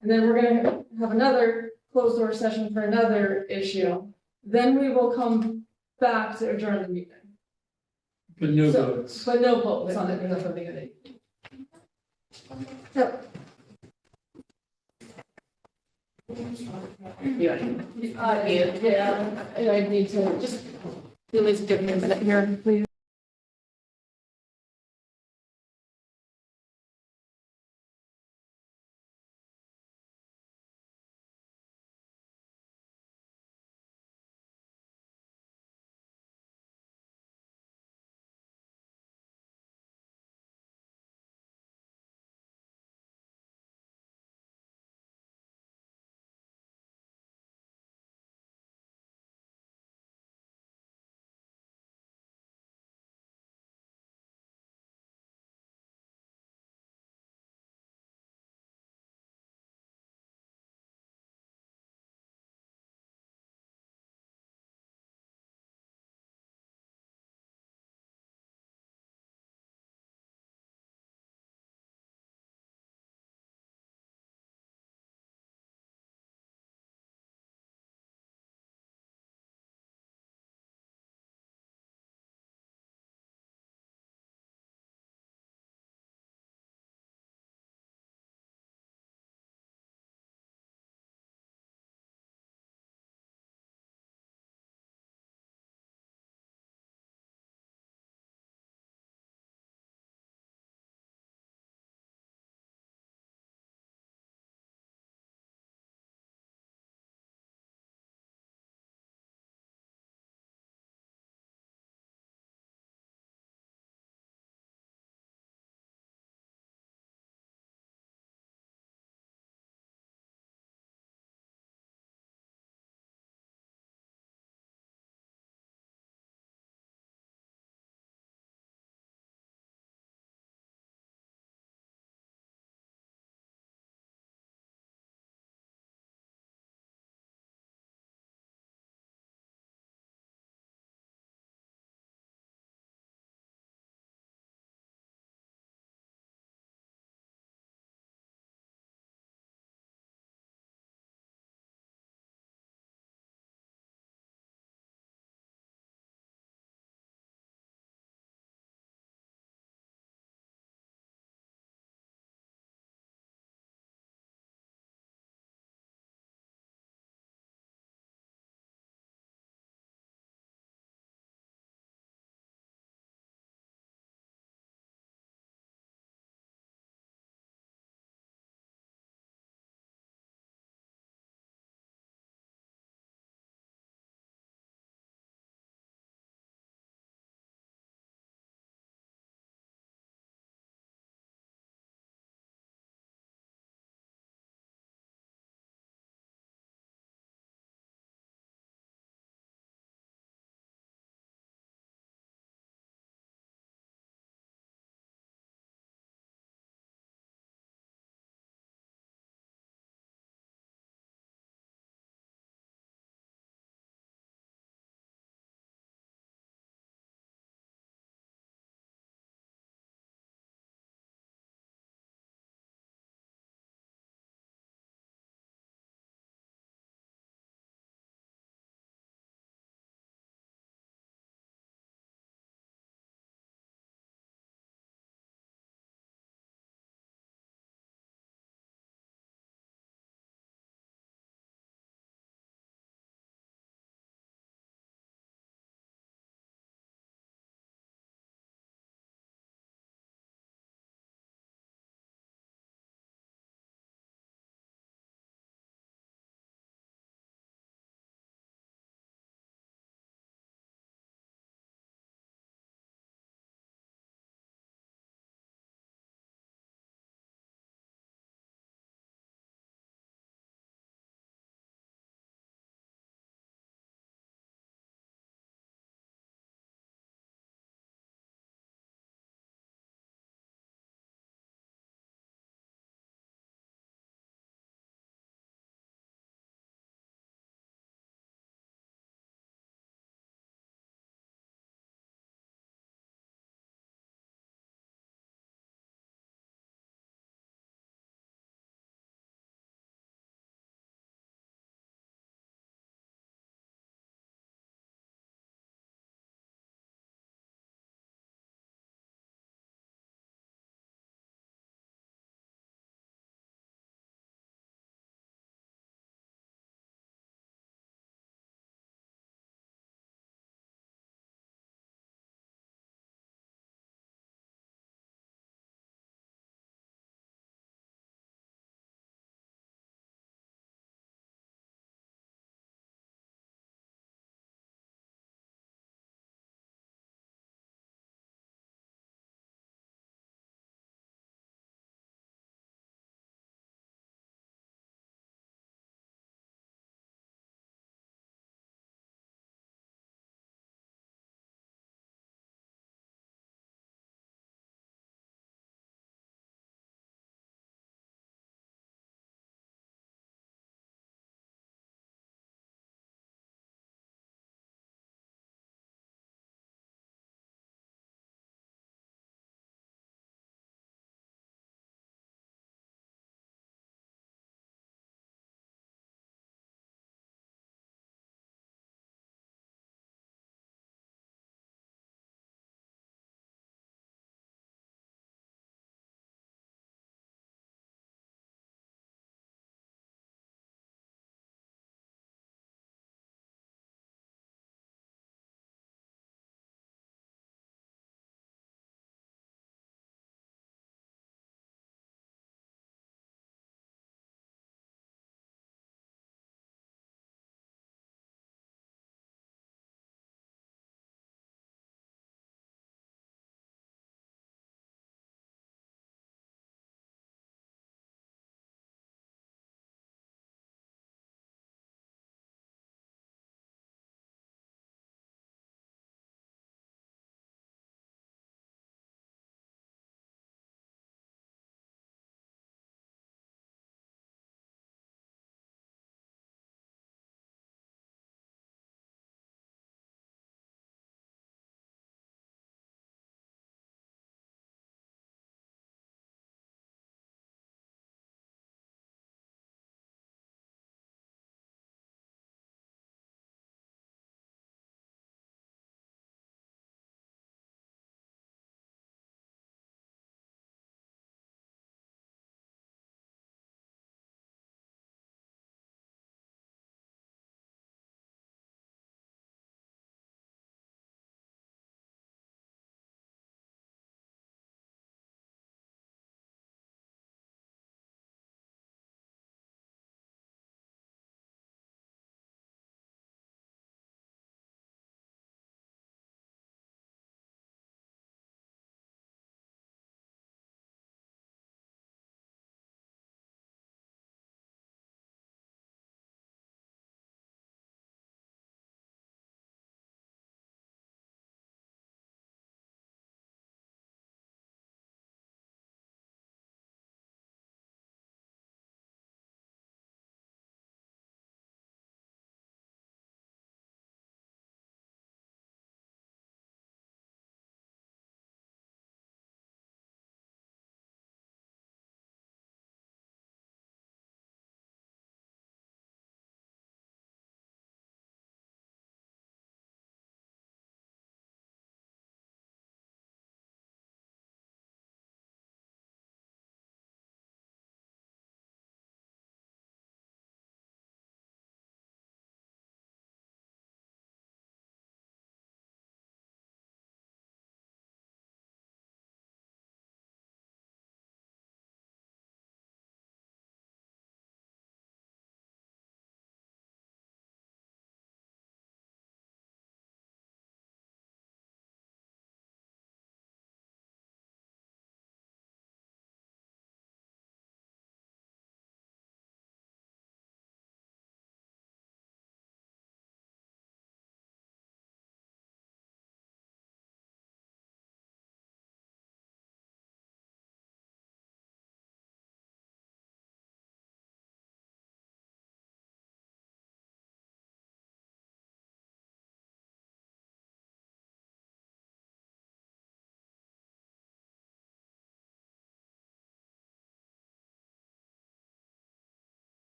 And then we're gonna have another closed door session for another issue. Then we will come back to adjourn the meeting. But no votes. But no votes on There's it. nothing in it. So, yeah, I need to just, please give me a minute here, please.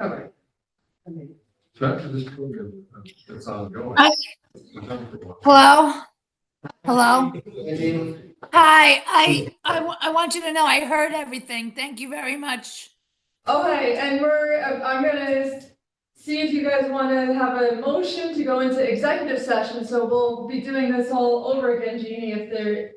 Okay. So after this program that's ongoing. Hi. we're done for a while. Hello? Hello? Angie, Hi, I want you to know I heard everything. Thank you very much. Okay, and I'm gonna see if you guys wanna have a motion to go into executive session, so we'll be doing this all over again, Jeannie, if there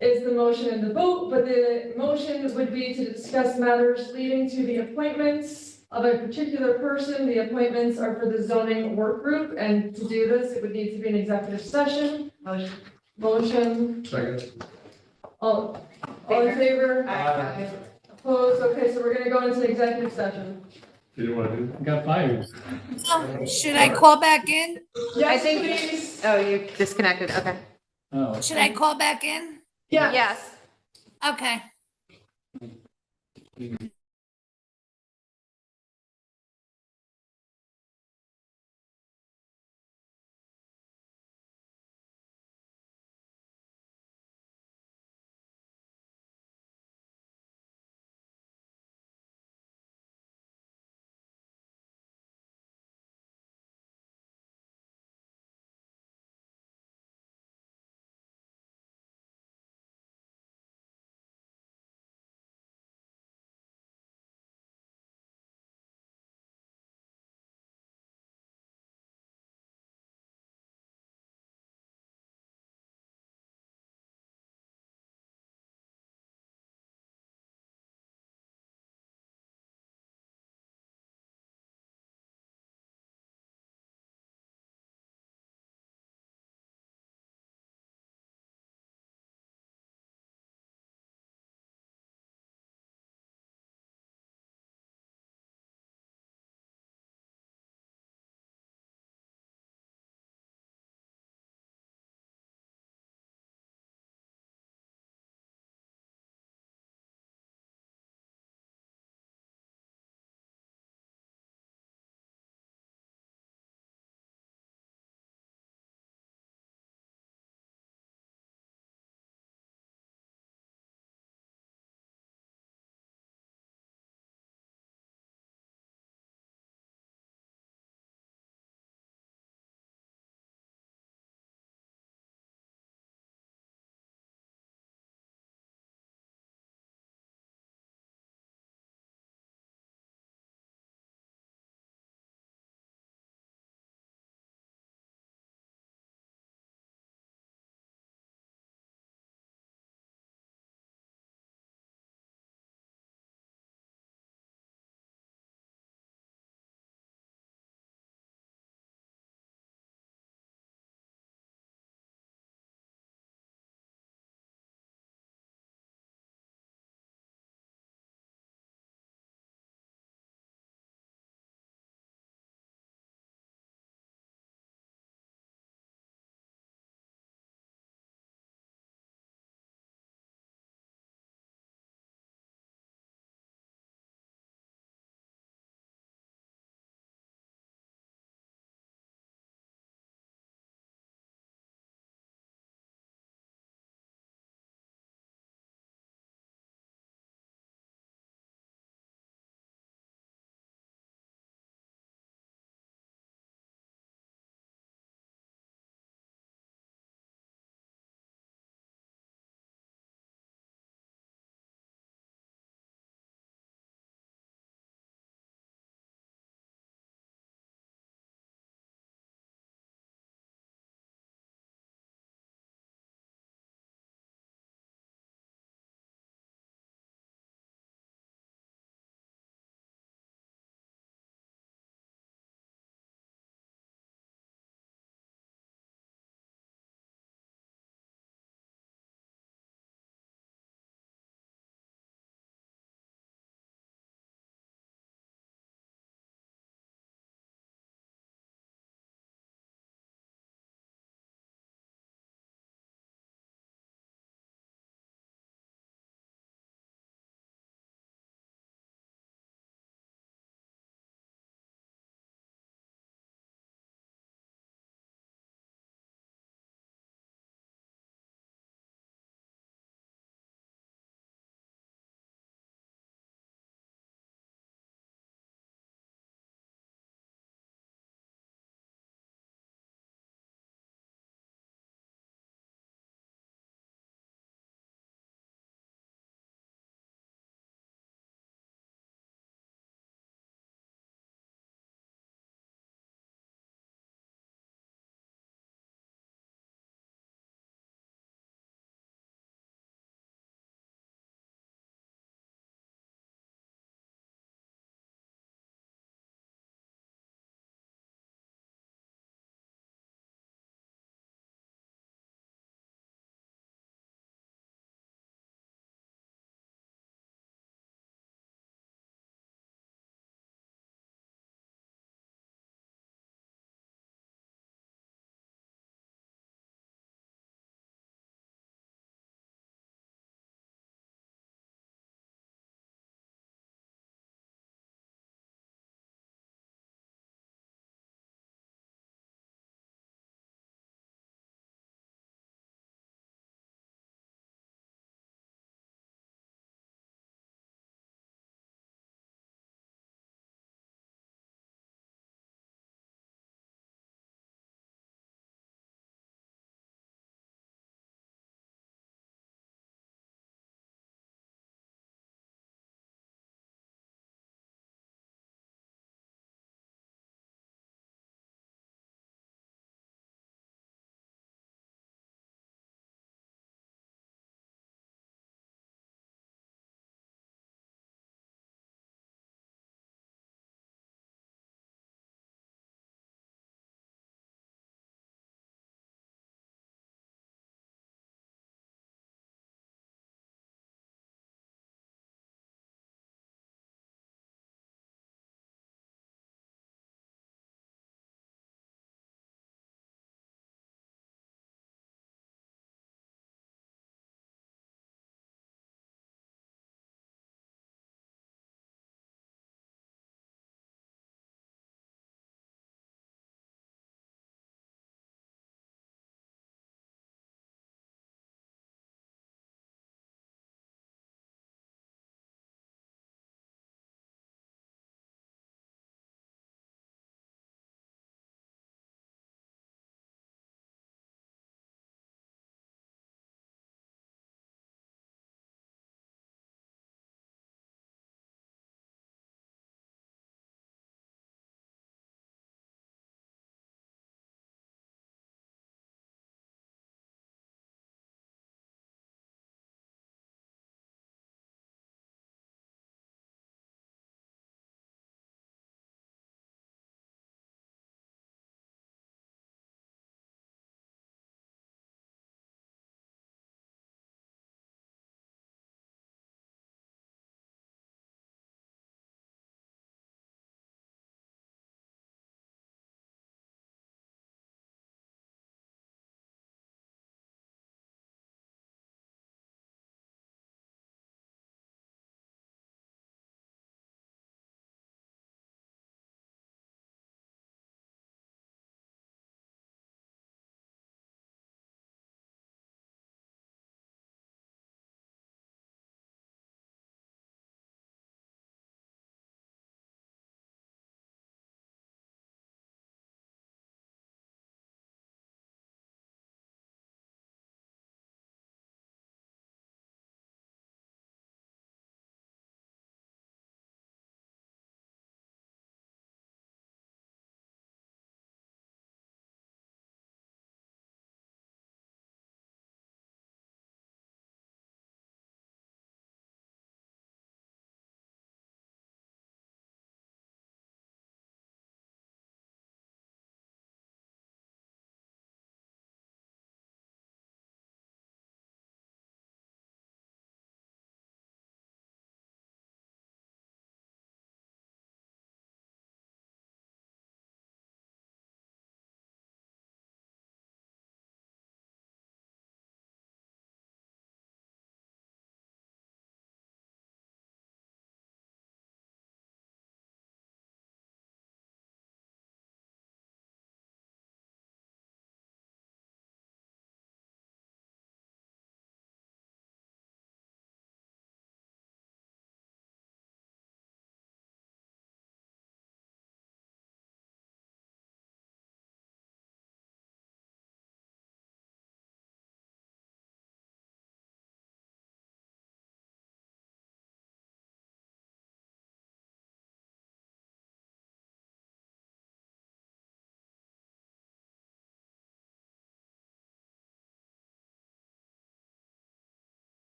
is the motion and the vote, but the motion would be to discuss matters leading to the appointments of a particular person. The appointments are for the zoning work group, and to do this, it would need to be an executive session. Motion, Second. all in favor? Aye. Opposed, okay, so we're gonna go into executive session. You didn't want to do I got fired. Should I call back in? Yes, think- please. Oh, you disconnected, okay. Oh. Should I call back in? Yes. Okay.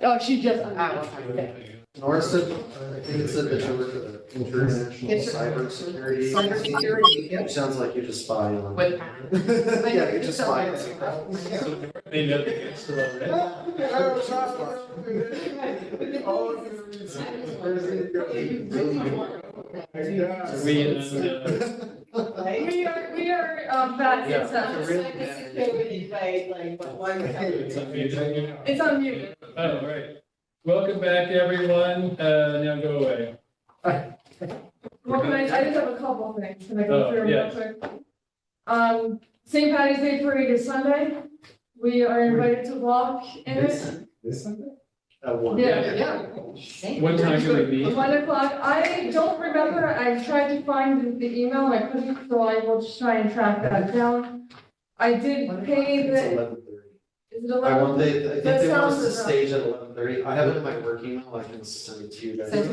Oh, she just. Nora said, I think it said that you work at the International Cybersecurity. Cybersecurity, yeah. Which sounds like you just spy on. With- Yeah, you just spy on. They know the answer We are back in session. Cybersecurity, right, like, but why? It's unmuted. It's unmuted. Oh, all right. Welcome back, everyone. Now go away. Well, I just have a couple of things. Can I go Oh, through them yes. real quick? St. Patty's Day Parade is Sunday. We are invited to walk in it. This Sunday? At one. Yeah. What time do we meet? 1 o'clock. I don't remember. I tried to find the email. I couldn't, so I will just try and track that down. I did pay It's the, 11:30. is it I 11? think That they want us sounds to enough. stage at 11:30. I have it in my work email. I can send it to you guys. That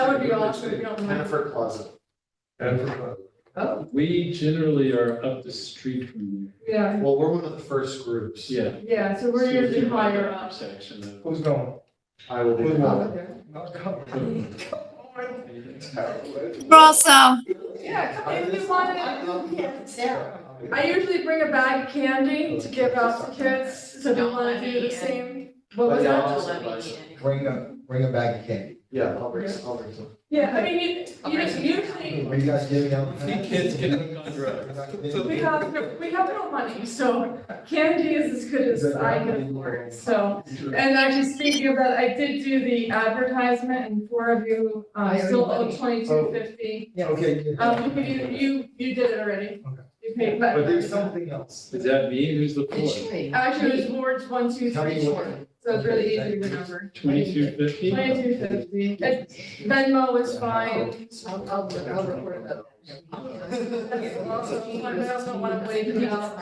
would be awesome. if you don't mind. Hanford Closet. We generally are up the street from you. Yeah, Well, we're one of the first groups. Yeah. yeah, so we're usually higher up. Section of. Who's going? I will be. Who's going. We're also, Yeah, come if you want it. I usually bring a bag of candy to give out to kids, so if you want to do the same. What was But yeah, that? I'll also invite you. Bring a bag of candy. Yeah, I'll bring some. Yeah, I mean, you just usually, Are you guys giving out? Kids get hooked on drugs. we have no money, so candy is as good as I can afford, so. And actually, speaking of that, I did do the advertisement and 4 of you, still owe $22.50. Okay. You did it already. Okay. You paid, but. But there's something else. Is that me? Who's the fourth? Actually, it was wards 1, 2, Tell 3, me 4, so it's really easy to remember. 2250? $22.50. Venmo is fine. I'll record that. I also want to wait it out.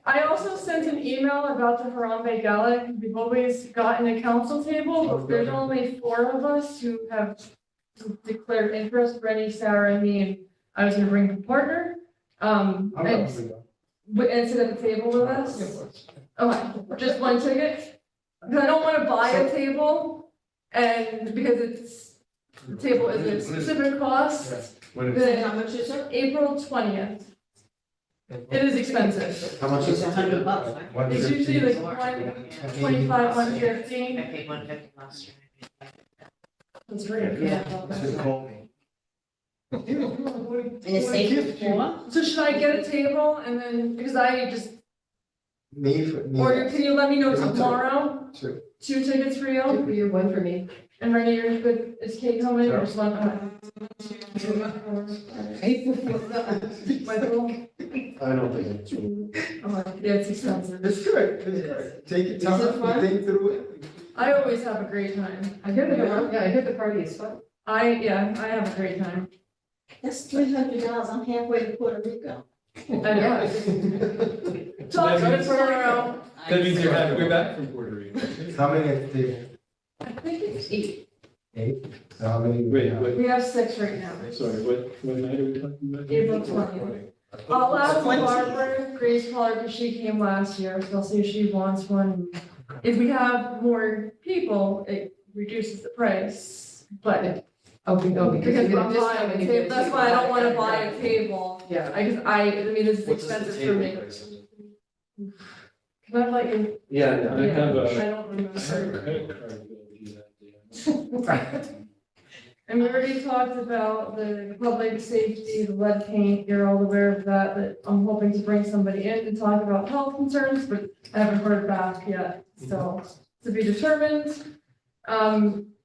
I also sent an email about the Harambe Gala. We've always gotten a council table, but there's only 4 of us who have declared interest, Rennie, Sarah, and me, and I was gonna bring a partner. I'm And not gonna go. sit at the table with us. Okay, just 1 ticket? Because I don't want to buy a table, and because the table is a specific cost. Then How much is it? April 20th. It is expensive. How much is it? $100, right? It's usually like 125, 150. I paid 150 last year. That's great. Just call me. And it's safe for? So should I get a table and then, because I just, Me. or can you let me know tomorrow? Sure. 2 tickets for 2 you? for you, 1 for me. And Renee, you're good, is Kate coming or just one? Michael? I don't think it's. Yeah, it's expensive. It's good, it's good. Take your time, think through it. I always have a great time. I hear the party is fun. I have a great time. That's $300, I'm halfway to Puerto Rico. I know. Talk to the borough. That means you're halfway back from Puerto Rico. How many at the table? I think it's 8. 8? So how many? Wait, what? We have 6 right now. Sorry, what night are we talking about? April 20th. I'll ask Barbara, Grace Pollard, because she came last year, so I'll see if she wants one. If we have more people, it reduces the price, but Because you because get a I'm buying discount a when you table, get that's why I don't wanna buy a table. Yeah. I mean, this is What's the expensive for table me. price? Can I like, Yeah, I have I a, don't I have a remember. credit card bill due that day. And we already talked about the public safety, the lead paint, you're all aware of that, but I'm hoping to bring somebody in to talk about health concerns, but I haven't heard back yet, so to be determined.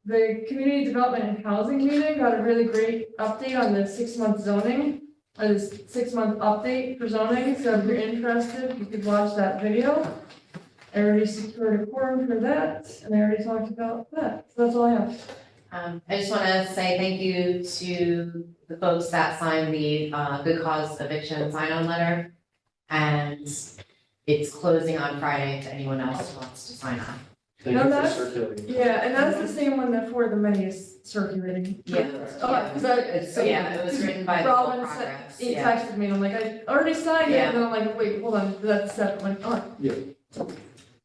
The community development and housing meeting got a really great update on the 6-month zoning, or the 6-month update for zoning, so if you're interested, you could watch that video. I already secured a quorum for that, and I already talked about that, so that's all I have. I just want to say thank you to the folks that signed the good cause eviction sign-on letter. And it's closing on Friday to anyone else who wants to sign on. Thank you for circulating. Yeah, and that's the same one that For the Many is circulating. Yeah. Oh, because So, yeah, it was written by the Full Robin Progress, he yeah. texted me, and I'm like, I already signed it, Yeah. and then I'm like, wait, hold on, that's separate, I'm like, oh.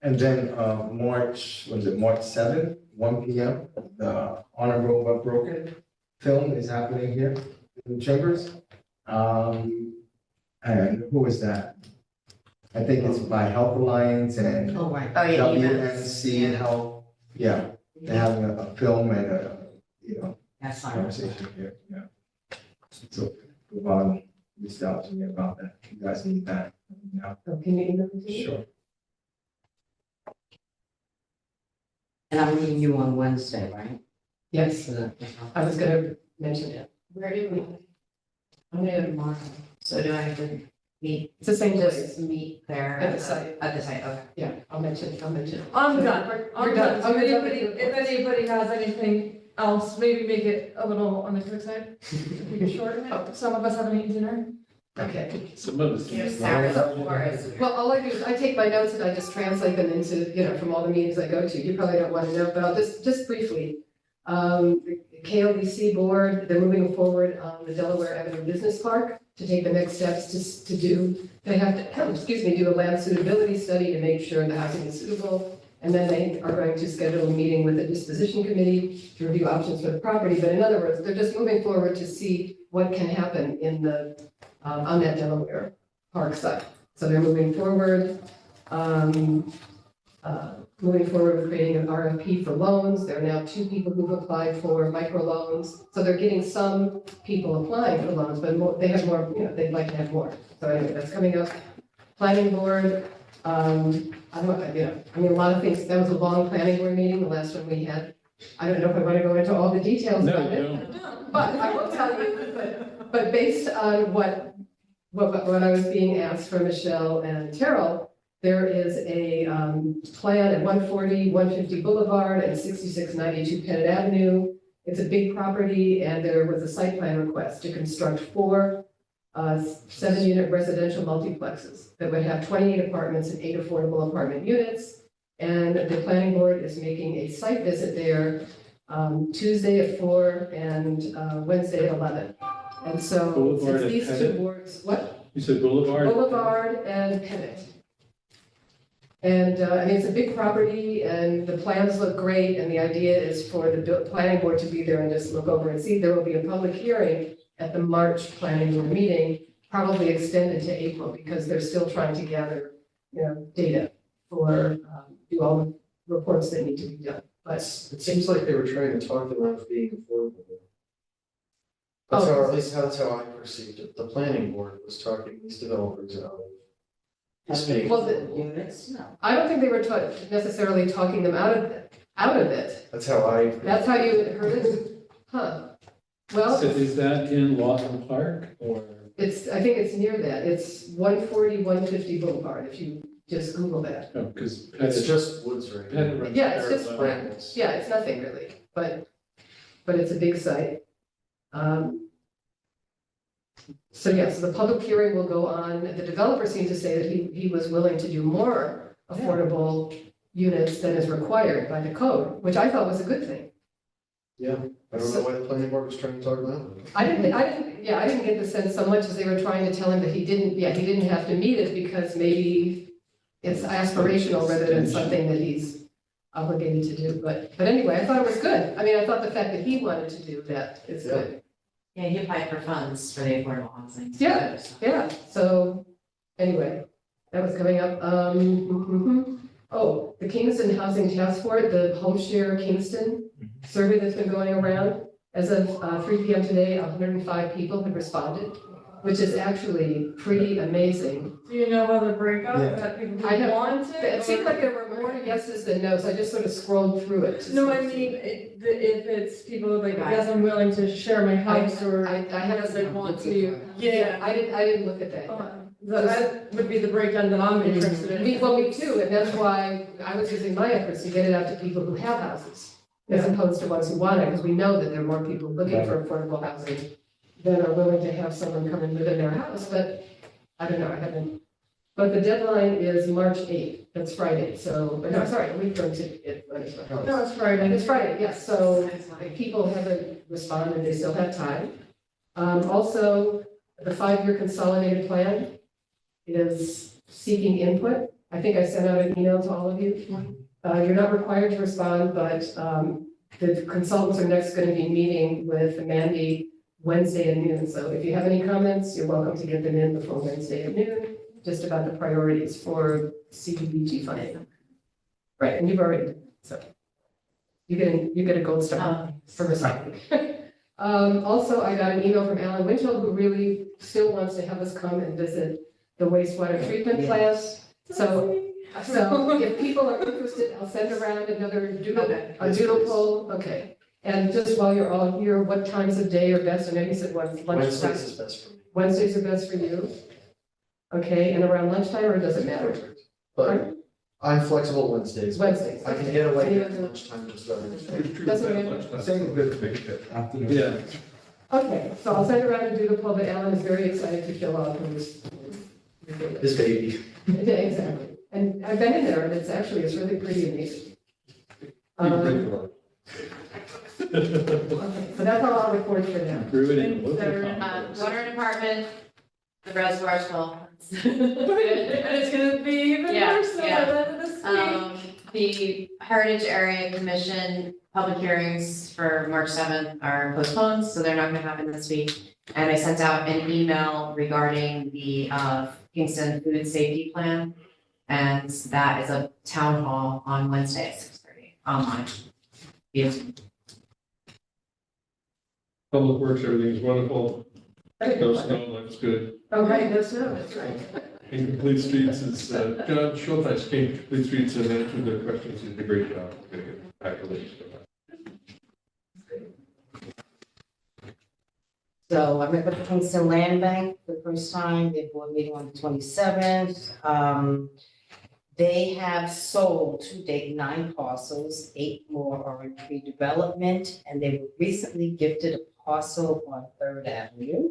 And then, March 7th, 1 p.m., the Honor Roll Up Broken film is happening here in Chambers. And who is that? I think it's by Health Alliance and Oh, right. Oh, yeah, events. WNC Health. Yeah, they're having a film and a, That's fine. conversation here, yeah. So, Yvonne reached out to me about that. You guys need that, yeah. Can you email it to me? Sure. And I'm meeting you on Wednesday, right? Yes, For the- I was gonna mention it. Where do we? I'm gonna go tomorrow, so do I have to meet, It's the same just place. meet there? At the site. At the site, okay. Yeah, I'll mention it. I'm done, You're I'm done. done, Oh, if you're done with anybody, your if anybody has anything else, maybe make it a little on the quick side. We can shorten it, some of us haven't eaten dinner. Okay. Some of us. Here's Sarah's Forest. Well, all I do is I take my notes and I just translate them into, from all the meetings I go to. You probably don't want to know, but I'll just briefly. The KLBC board, they're moving forward on the Delaware Avenue Business Park to take the next steps to do. They have to, do a land suitability study to make sure the housing is suitable. And then they are going to schedule a meeting with the disposition committee to review options for the property. But in other words, they're just moving forward to see what can happen in on that Delaware Park site. So they're moving forward, with creating an RFP for loans. There are now 2 people who've applied for microloans. So they're getting some people applying for loans, but they have more, they'd like to have more. So anyway, that's coming up. Planning board, I don't know, a lot of things. That was a long planning board meeting, the last one we had. I don't know if I want to go into all the details No, about you it. don't. But I will tell you, but based on what I was being asked from Michelle and Terrell, there is a plan at 140, 150 Boulevard and 6692 Pettit Avenue. It's a big property, and there was a site plan request to construct 4 7-unit residential multiplexes that would have 28 apartments and 8 affordable apartment units. And the planning board is making a site visit there Tuesday at 4 and Wednesday at 11. And so Boulevard since and these 2 Pettit? boards, what? You said Boulevard? Boulevard and Pettit. And it's a big property and the plans look great. And the idea is for the planning board to be there and just look over and see. There will be a public hearing at the March planning board meeting, probably extended to April because they're still trying to gather, data for, do all the reports that need to be done. But It seems like they were trying to talk them out of being affordable. Oh. Or at least that's how I perceived it. The planning board was talking these developers out of. Well, Units, no. I don't think they were necessarily talking them out of it. That's how I. That's how you heard it? Huh. Well. So is that in Lawton Park or? I think it's near that. It's 140, 150 Boulevard, if you just Google that. Oh, because. It's just woods right now. Yeah, it's just, Brambles. yeah, it's nothing really, but it's a big site. So the public hearing will go on. The developer seemed to say that he was willing to do more affordable units than is required by the code, which I thought was a good thing. Yeah, I don't know why the planning board was trying to talk about it. I didn't get the sense so much as they were trying to tell him that he didn't have to meet it because maybe it's aspirational rather than something that he's obligated to do. But anyway, I thought it was good. I thought the fact that he wanted to do that is good. Yeah, he applied for funds for the affordable housing. Yeah. Yeah, so anyway, that was coming up. Oh, the Kingston Housing Task Force, the Home Share Kingston survey that's been going around. As of 3 p.m. today, 105 people have responded, which is actually pretty amazing. Do you know whether breakup Yeah. that people I who know. want it? It seemed like there were more yeses than nos. I just sort of scrolled through it. No, I mean, if it's people like, yes, I'm willing to share my house or I yes, I want to. Yeah, I didn't look at that. That would be the breakdown that I'm interested in. Me too, and that's why I was using my efforts to get it out to people who have houses, as opposed to ones who want it, because we know that there are more people looking for affordable housing than are willing to have someone come and live in their house, but I don't know, I haven't But the deadline is March 8th, that's Friday, so, no, sorry, a week from today. No, it's Friday. It's Friday, yes, so if people haven't responded, they still have time. Also, the 5-year consolidated plan is seeking input. I think I sent out an email to all of you. You're not required to respond, but the consultants are next going to be meeting with Mandy Wednesday at noon. So if you have any comments, you're welcome to get them in before Wednesday at noon, just about the priorities for CDBG funding. Right, and you've already, so you get a gold star for recycling. Also, I got an email from Alan Winchell, who really still wants to have us come and visit the wastewater treatment plant. So if people are interested, I'll send around another doodle poll. Okay. And just while you're all here, what times of day are best? I know you said what, lunchtime? Wednesdays is best for me. Wednesdays are best for you? Okay, and around lunchtime, or does it matter? But I'm flexible Wednesdays. Wednesdays. I can get away at lunchtime to start. Doesn't matter? Same good. Yeah. Okay, so I'll send around a doodle poll, but Alan is very excited to fill out his. His baby. Yeah, exactly. And I've been in there, and it's really pretty amazing. Okay, so that's all I'll report for now. Water department, the reservoir's full. And it's gonna be even Yeah, worse than yeah. the end of this week. The Heritage Area Commission public hearings for March 7th are postponed, so they're not gonna happen this week. And I sent out an email regarding the Kingston Food Safety Plan. And that is a town hall on Wednesday at 6:30 online. Via Zoom. Public Works, everything's wonderful. No snow, life's good. Oh, right, that's right. Incomplete Streets is, John Schulteis came to Complete Streets and answered their questions. He did a great job. Accolades for that. So I met with the Kingston Land Bank for the first time, their board meeting on the 27th. They have sold to date 9 parcels, 8 more are in pre-development, and they were recently gifted a parcel on 3rd Avenue.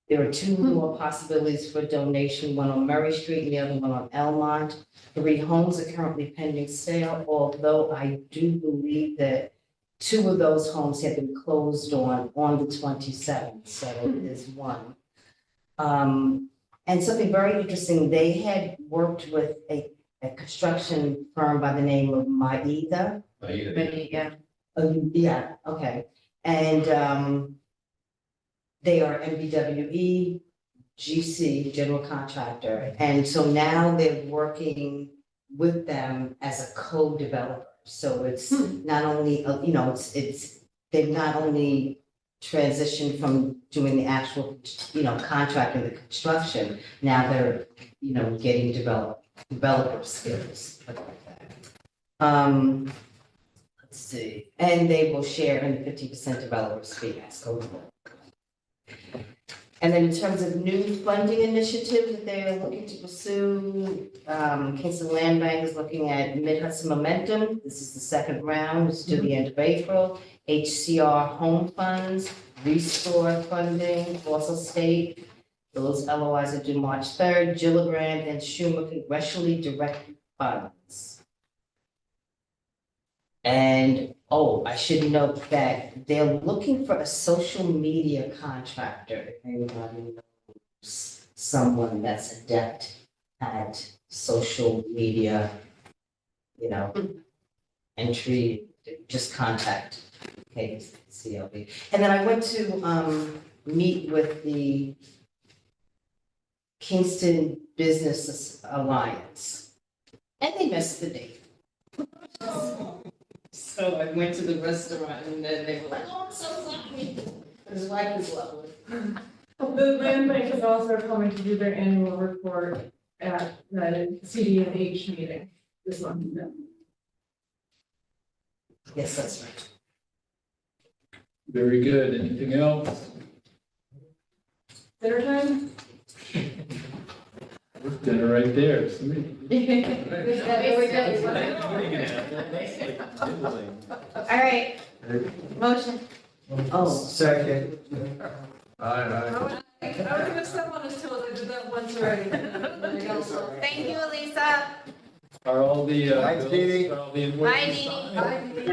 There are 2 more possibilities for donation, one on Murray Street and the other one on Elmont. 3 homes are currently pending sale, although I do believe that 2 of those homes have been closed on the 27th, so there's 1. And something very interesting, they had worked with a construction firm by the name of Maida. Yeah. Yeah, okay. And they are MBWE, GC, general contractor. And so now they're working with them as a co-developer. So it's not only, they've not only transitioned from doing the actual, contracting, the construction, now they're, getting developer skills. Like that. Let's see, and they will share in the 50% developers fee as going forward. And then in terms of new funding initiatives that they're looking to pursue, Kingston Land Bank is looking at Mid-Hudson Momentum. This is the 2nd round, it's due the end of April. HCR Home Funds, Restore Funding, also state. Those LOIs are due March 3rd. Gillibrand and Schumer Congressionally Directed Funds. And, I should note that they're looking for a social media contractor. If anybody knows someone that's adept at social media, entry, just contact KCLB. And then I went to meet with the Kingston Business Alliance, and they missed the date. So I went to the restaurant and then they were like, "Oh, I'm so sorry." His wife was lovely. The land bank is also coming to do their annual report at the CD&H meeting this month. Yes, that's right. Very good. Anything else? Dinner time? Dinner right there. It's me. All right, motion. Second. Aye. I was gonna step on his toes, I did that up once already. Thank you, Elisa. Are all the, Thanks, bills- Dee Dee. are all the Bye, invoices Dee Dee. signed? Bye.